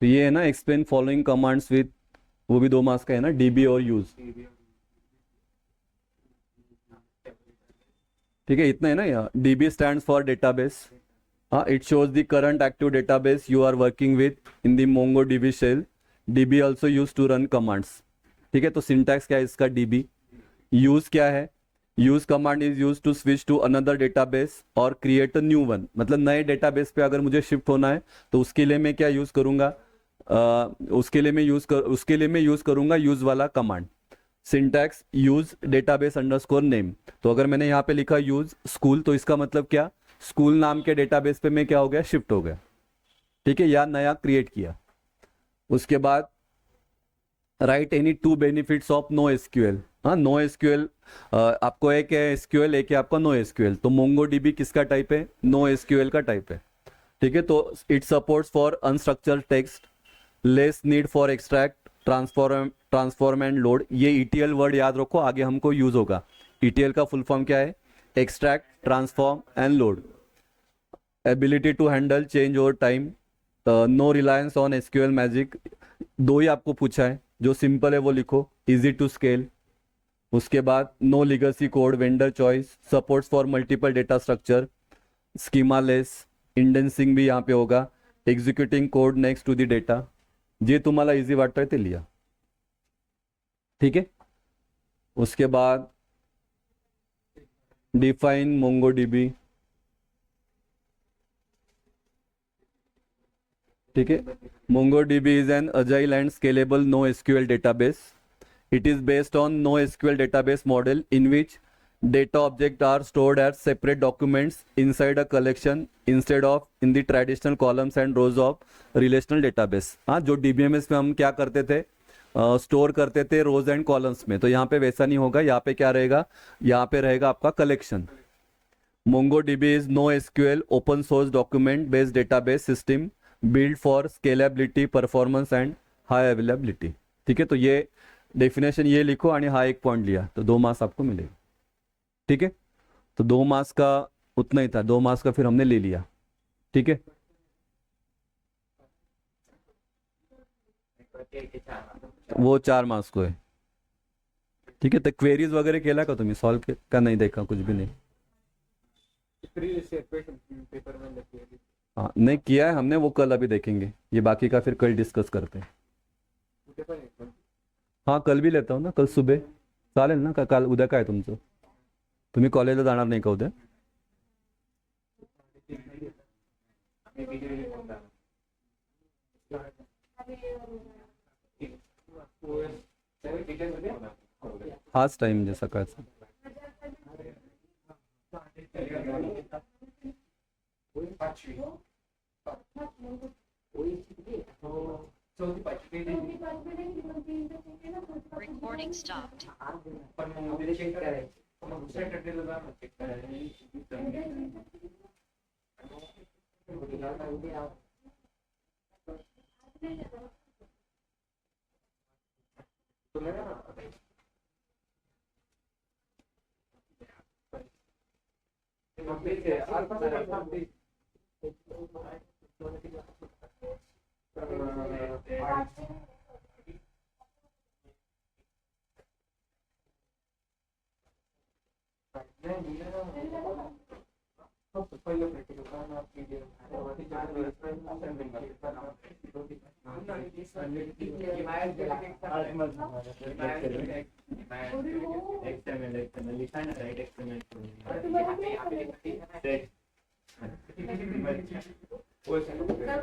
तो ये है ना, एक्सप्लेन फॉलोइंग कमांड्स विथ, वो भी 2 मार्क्स का है ना, डीबी और यूज. ठीक है, इतना है ना. यहाँ डीबी स्टैंड्स फॉर डेटाबेस. हाँ, it shows the current active database you are working with in the MongoDB shell. DB also use to run commands. ठीक है, तो सिंटैक्स क्या है इसका, डीबी. यूज क्या है, use command is use to switch to another database और create a new one. मतलब नए डेटाबेस पे अगर मुझे शिफ्ट होना है तो उसके लिए मैं क्या यूज करूंगा, उसके लिए मैं यूज करूंगा यूज वाला command. Syntax use database underscore name. तो अगर मैंने यहाँ पे लिखा यूज स्कूल, तो इसका मतलब क्या, स्कूल नाम के डेटाबेस पे मैं क्या हो गया, शिफ्ट हो गया. ठीक है, या नया क्रिएट किया. उसके बाद write any 2 benefits of no SQL. हाँ, नो एसक्यूएल आपको एक है एसक्यूएल, एक है आपका नो एसक्यूएल. तो मोंगो डीबी किसका टाइप है, नो एसक्यूएल का टाइप है. ठीक है, तो it supports for unstructured text, less need for extract, transform and load. ये ईटीएल वर्ड याद रखो, आगे हमको यूज होगा. ईटीएल का फुल फॉर्म क्या है, extract, transform and load. Ability to handle change over time. No reliance on SQL magic. 2 ही आपको पूछा है, जो सिंपल है वो लिखो. Easy to scale. उसके बाद no legacy code, vendor choice, supports for multiple data structure, schema less, indexing भी यहाँ पे होगा, executing code next to the data. जे तुम्हाला इजी वाटतंय ते लिहा. ठीक है, उसके बाद डिफाइन मोंगो डीबी. ठीक है, MongoDB is an agile and scalable no SQL database. It is based on NoSQL database model in which data object are stored as separate documents inside a collection instead of in the traditional columns and rows of relational database. हाँ, जो DBMS में हम क्या करते थे, store करते थे रोज and columns में, तो यहाँ पे वैसा नहीं होगा. यहाँ पे क्या रहेगा, यहाँ पे रहेगा आपका collection. MongoDB is NoSQL open source document based database system built for scalability, performance and high availability. ठीक है, तो ये डेफिनेशन ये लिखो और हाँ एक पॉइंट लिया तो 2 मार्क्स आपको मिलेगा. ठीक है, तो 2 मार्क्स का उतना ही था, 2 मार्क्स का फिर हमने ले लिया. ठीक है, वो 4 मार्क्स को है. ठीक है, तो क्वेरीज वगैरह केला का तुम्ही सॉल्व का नाही देखा कुछ भी नाही. पेपर में लिखी हाँ नहीं किया है हमने, वो कल अभी देखेंगे. ये बाकी का फिर कल डिस्कस करते हैं. हाँ कल भी लेता हूँ ना, कल सुबह चालेल ना का. काल उद्या काय तुमचं, तुम्ही कॉलेजला जाणार नाही का उद्या? हाच टाइम म्हणजे सकाळचा. Recording stopped.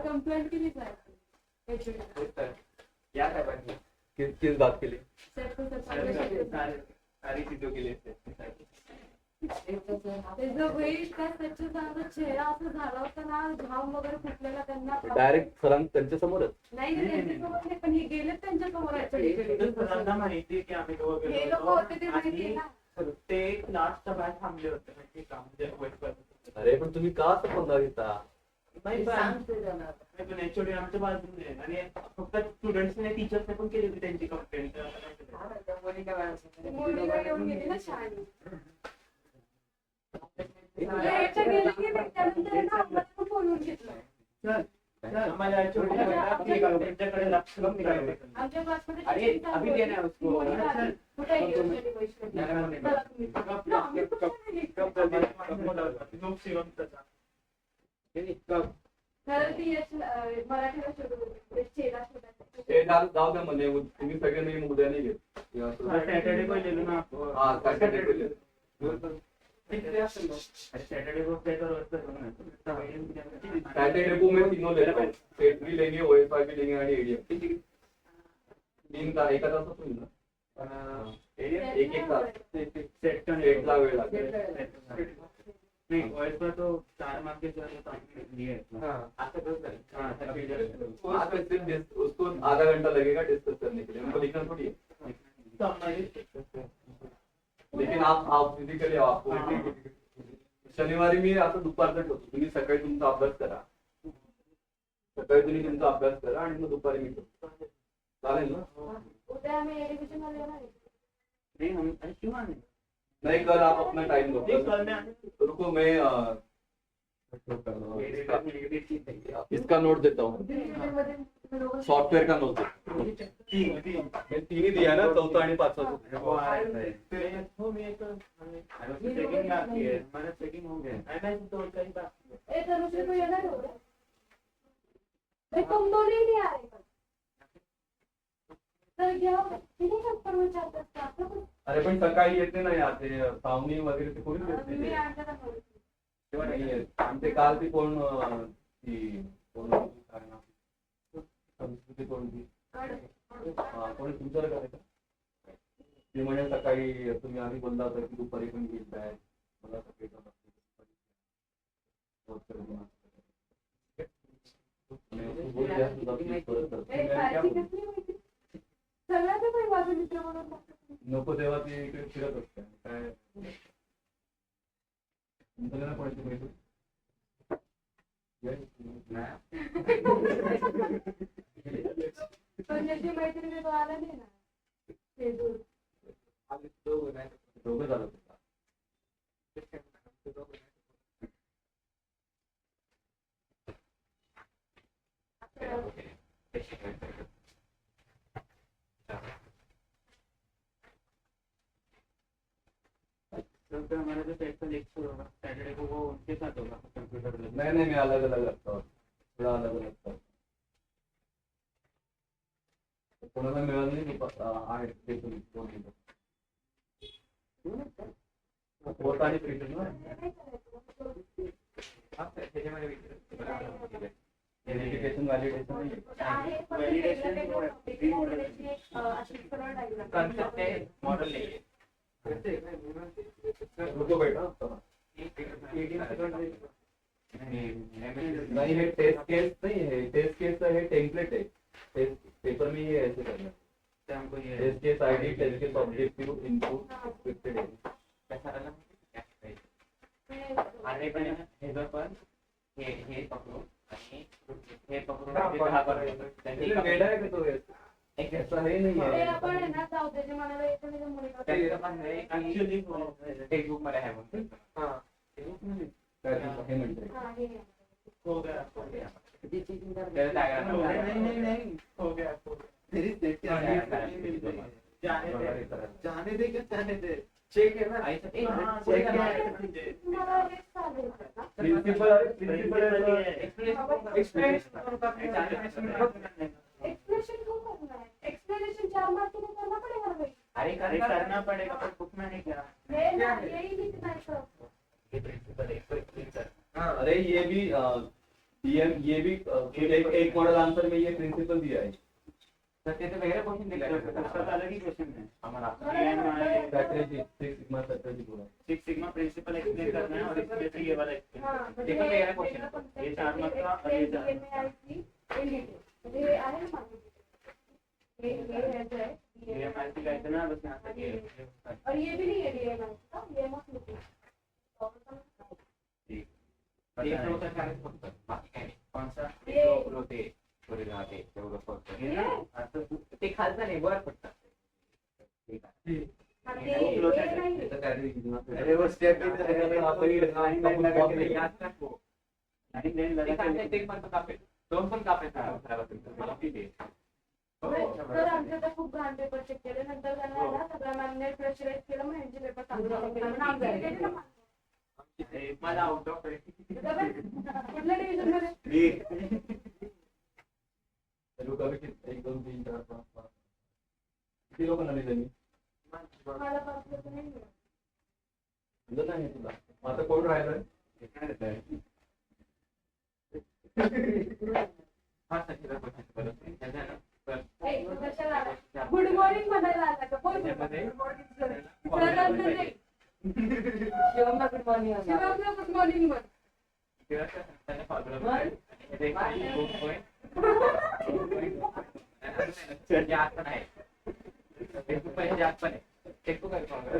कंप्लेंट केली किस बात के लिए? सारी चीजों के लिए. चेहरा असं झाला होता ना, घाम वगैरे फुटलेला त्यांना. डायरेक्ट सरांग त्यांच्या समोरच. नाही त्यांच्यासमोर नाही, पण हे गेले त्यांच्या समोर. सरांना माहिती की आम्ही दोघं हे लोक होते ते माहिती आहे ना. ते एक लास्टच्या बाहेर थांबले होते माहिती का, म्हणजे अरे पण तुम्ही का असं पंगा घेता? नाही पण एचओडी आमच्या बाजूने आहे आणि फक्त स्टुडंट्सने टीचर्सने पण केली होती त्यांची कंप्लेंट. मुलीला येऊन गेली ना शाळेत. याच्या गेले की नाही, त्यानंतर ना आम्हाला पण बोलवून घेतलं. आम्हाला त्यांच्याकडे लक्ष कमी करायचं. आमच्या क्लासमध्ये अरे अभी देना है उसको. कुठे आहे योजना पैसे? चला तुम्ही. ना, आम्ही कुठे नाही. खरं ती मराठीला शोधून चेहरा शोधायचा. जाऊ द्या म्हणे, तुम्ही सगळे नाही उद्या नाही घेत. सॅटर्डे को ले लो ना. हाँ सैटरडे को ले सैटरडे को पेपर होता है. सैटरडे को मैं तीनों लेता हूँ. सेट भी लेंगे, ओएसआर भी लेंगे आणि एडीएम. 3 का एका तासात होईल ना. एक तास. सेटला वेळ लागेल. नहीं ओएसआर तो 4 मार्क के लिए उसको आधा घंटा लगेगा डिस्कस करने के लिए, उनको लिखना थोड़ी है. लेकिन आप फिजिकली आपको शनिवारी मी असं दुपारचं ठेवतो. तुम्ही सकाळी तुमचा अभ्यास करा, सकाळी तुम्ही तुमचा अभ्यास करा आणि मग दुपारी मी करतो. चालेल ना? उद्या आम्ही एडमिशन मध्ये येणार आहे. नहीं हम क्यों आने. नहीं कल आप अपना टाइम दो. कल में आने. रुको मैं इसका नोट देता हूँ, सॉफ्टवेयर का नोट. मैं 3 ही दिया ना, 4था आणि 5वा. चेकिंग हो गया. ए तनुश्री को येणार हो. ए तुम दोनों ही नहीं आ रहे. तर घ्या किती नंबर विचारतात का? अरे पण सकाळी येते ना यार, ते पाहुणी वगैरे ते कोणी येत मी नाही. आणलं ना. तेव्हा नाही येत. आमचे काल ती कोण ती कोण काय नाव, संस्कृती कोणती, कोणी तुमच्याकडे करायचं ते म्हणजे सकाळी तुम्ही आधी बोलला होता की दुपारी पण घेत आहे मला सकाळी जमत नाही. आणि बोल द्या, तुझा please परत कर. ए, काळजी कसली माहिती? सगळ्यांचं पण माझं मित्र म्हणून दाखवतो. नको तेव्हा ती इकडे फिरत असते काय तुला नाही पडायची माहिती पण ज्याची मैत्रिणी तो आला नाही ना ते दूर. दोघं झालं तो हमारा जो सेट का लेक्चर होगा सैटरडे को वो उनके साथ होगा कंप्यूटर लैब। नहीं नहीं मैं अलग अलग रखता हूँ थोड़ा अलग अलग रखता हूँ कोणाला मिळालं नाही की आहे ते तुम्ही फोन केलं होत आहे प्रिंटर ना व्हेरिफिकेशन व्हॅलिडेशन आहे, पण ते Validation वेगळं और topic free आहे, model त्याची एक, अशी सरळ diagram. कंसेप्ट है मॉडल नहीं है रुको बेटा नहीं हे टेस्ट केस नहीं है टेस्ट केस है टेम्पलेट है टेस्ट पेपर में ये ऐसे करना तो हमको ये test case ID test case objective input expected है कैसा अलग क्या है हे- आने पण हे जर पण हे पकडू आणि हे पकडून दहा करायचं ये मेरा है कि तो एक ऐसा है नहीं ते है आपण आहे ना जाऊ दे, जे म्हणाला येतं ते मुलीला त्याचं पण नाही ऍक्च्युअली फेसबुक मध्ये आहे म्हणून हां काय तू हे म्हणते हा, हे. हो गया त्याला diagram नहीं हो गया मेरी सेट के जाने दे क्या जाने दे चेक है ना चेक है तुम्हाला हेच चालेल का? प्रिंसिपल एक्सप्लेनेशन क्यों करना है? एक्सप्लेनेशन 4 मार्क के लिए करना पड़ेगा भाई. अरे करना पड़ेगा पर बुक में नहीं क्या ये ना, यही लिखना है सब. ये प्रिंसिपल है इसको एक्सप्लेन कर अरे ये भी ये भी एक मॉडल आंसर में ये प्रिंसिपल दिया है तर ते तर वेगळं क्वेश्चन दिलं उसका तो अलग ही क्वेश्चन है हमारा स्ट्रैटेजी सिक्स सिग्मा स्ट्रैटेजी पूरा सिक्स सिग्मा प्रिंसिपल एक्सप्लेन करना है और इसमें से ये वाला एक्सप्लेन हाँ, करना है देखो वेगळा क्वेश्चन ये 4 मार्क का और ये 4 ये आहे ना मागे. ये है जो है, ये ये एमआईसी का इतना बस यहाँ तक ये और ये भी नहीं है डीएमआई का, ये मत लिखो. ठीक एक फ्लो तर काय फक्त बाकी काय नाही कौन सा ये- एक फ्लो ते पुढे राहते तेवढं फक्त हे ना असं ते खालचं नाही वर फक्त ठीक आहे हाँ, ये नहीं है. अरे वो स्टेप भी दोन पण कापेल मला किती तर आमच्या तर खूप घाण पेपर चेक केले, नंतर त्यांना आहे ना सगळ्या मॅमने प्रेशराईज केलं, मग ह्यांचे पेपर चांगले माझा आउट ऑफ कुठल्या डिव्हिजन मध्ये? एक दोन तीन चार पाच पाच किती लोकांना दिले मी मला पासलं तर नाही मिळालं. दिलं नाही तुला मग आता कोण राहिलं ए, तू कशाला आला? गुड मॉर्निंग म्हणायला आला का? बोल गुड मॉर्निंग सर. सरांना नाही. शिवमला गुड मॉर्निंग म्हण.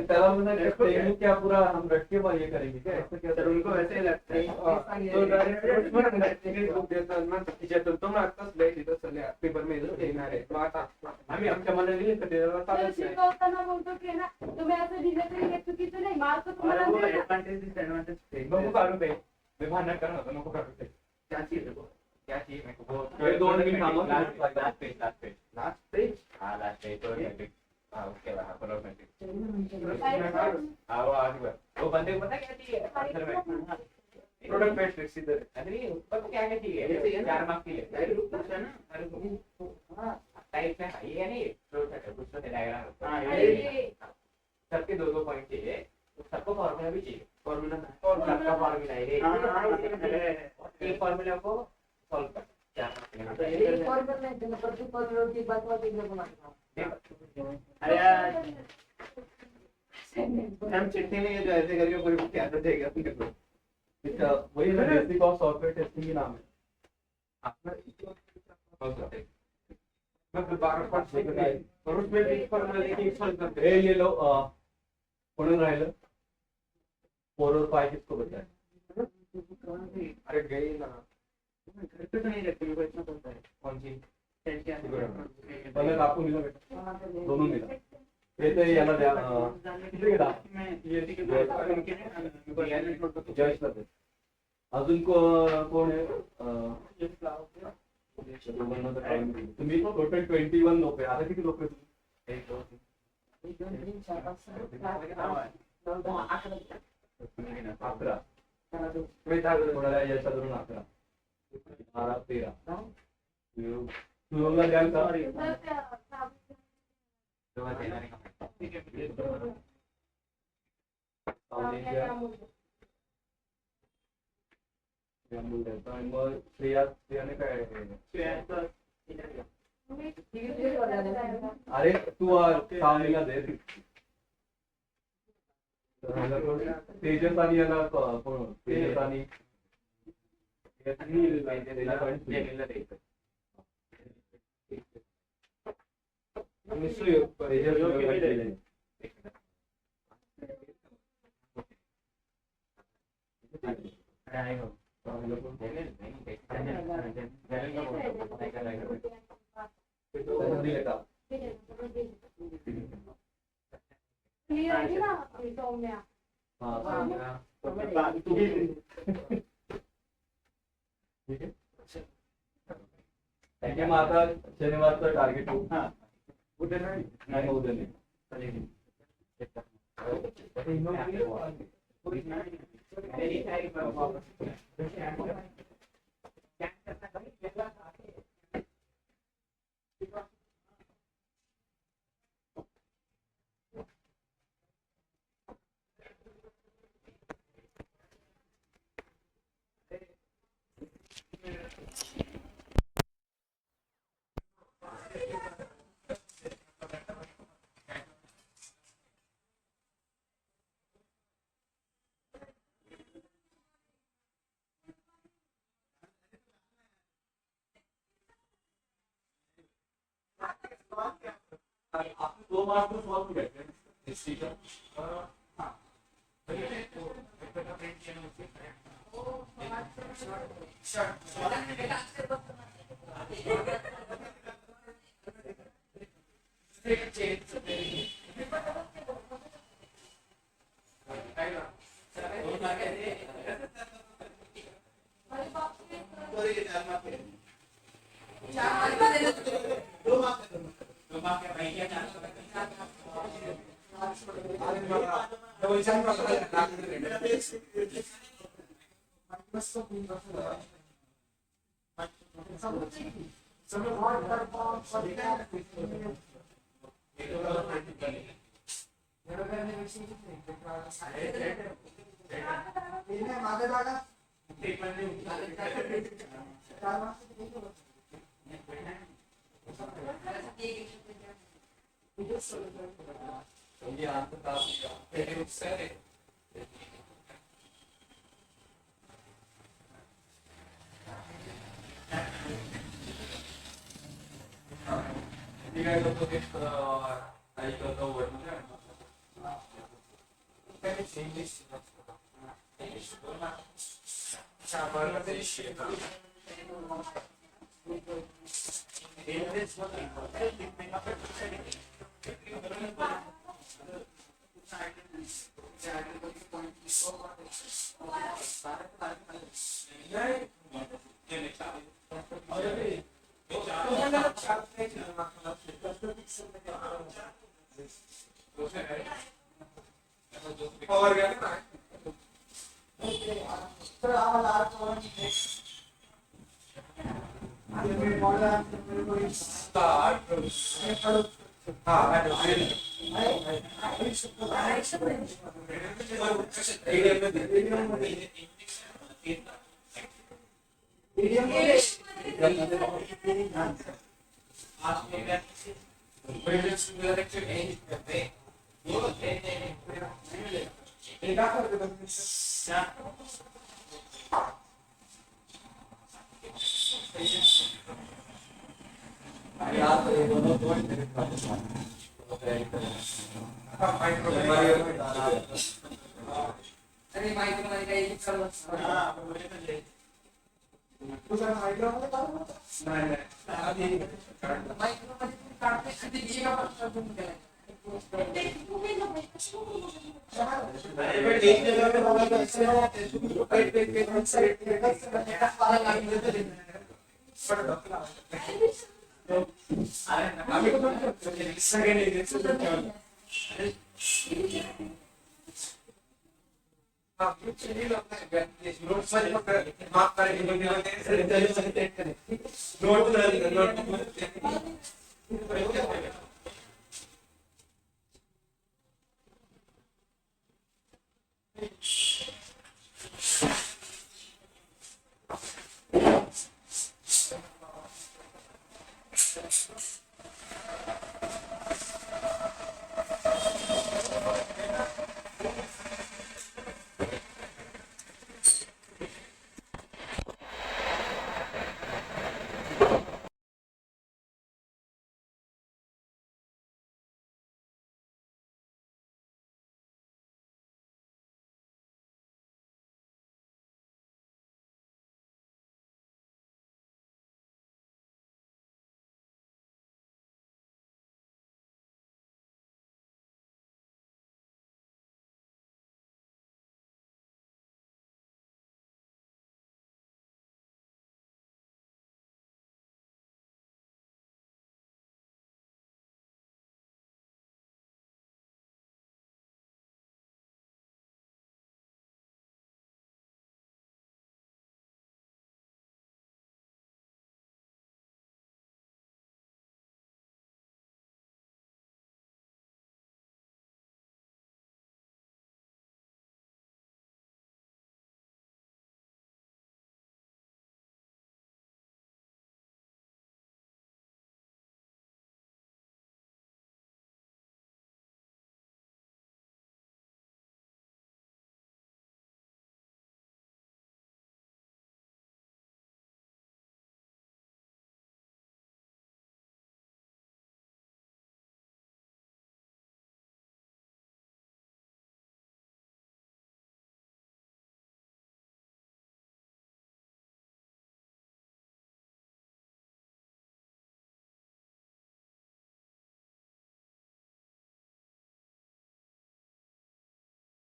त्याला म्हणाले क्या पूरा हम रट के ये करेंगे क्या ऐसा क्या सर उनको ऐसे ही लगता है तो डायरेक्ट बुक देतात ना तिच्यातून तो मागताच लय तिथं सगळ्या पेपर मध्ये येणार आहे मग आता आम्ही आमच्या मनाने लिहिलं तर त्याला सर चालत नाही शिकवताना बोलतो की ना तुम्ही असं दिलं तरी हे चुकीचं नाही, मार्क तुम्हाला मिळणार. नको काढू पे मी भांडण करणार होतो नको काढू पे क्या चाहिए देखो क्या चाहिए मेरे को ये 2 मिनट थांबो. लास्ट पेज लास्ट पेज हाँ लास्ट पेज तो हाँ उसके बाद प्रोग्रामेटिक काय हाँ वो आगे बढ़ वो बंदे को पता क्या चाहिए आंसर में प्रोडक्ट बेस्ट इधर अरे उसको तो क्या चाहिए 4 मार्क्स के लिए है ना अरे हाँ टाइप में ये नहीं कुछ तो डायग्राम हाँ अरे सबके 2-2 पॉइंट चाहिए तो सबको फॉर्मूला भी चाहिए फॉर्मूला और सबका फॉर्मूला है हाँ एक फॉर्मूला को सॉल्व कर 4 मार्क्स फॉर्मल नाही त्याला प्रत्येक फॉर्म्युला ची बात वाटते अरे यार हम चिट्ठी में ये जो ऐसे करके पूरी क्या तो देगा अपने को अच्छा, वही ना बेसिक ऑफ सॉफ्टवेयर टेस्टिंग ही नाम है। आपका मैं दोबारा पढ़ सकता है और उसमें भी फॉर्मूला की सॉल्व करते ए ये लो म्हणून राहिलं 4 और 5 किसको बताए? हैं। अरे गई ना घर पे तो नहीं रखते, मेरे को इतना पता है। कौन सी टेंट के अंदर मला कापून दिला बेटा, दोनों दिला। हे ते याला द्या किती गेला? जयेश ला दे. अजून कोण आहे? दोघांना तर time दिला. तुम्ही टोटल 21 लोक आहे. आता किती लोक आहे तुम्ही? 1 2 3 11. मैं था कोणाला याच्या धरून 11. 12 13. तुला द्याल का? आणि मग श्रेयाने काय? अरे तू सावलीला दे. तेजस आणि याला कोण? तेजस आणि दिले का? हा ठीक आहे. ठीक आहे, मग आता शनिवारचं टार्गेट उद्या नाही नाही उद्या नाही. आपण 2 मार्क सॉल्व घ्यायचे. काय करतो ते काही करतो हे दाखवतो तुम्ही. आता तुझा मायक्रोमध्ये नाही आधी आम्ही सगळ्यांनी माफ करें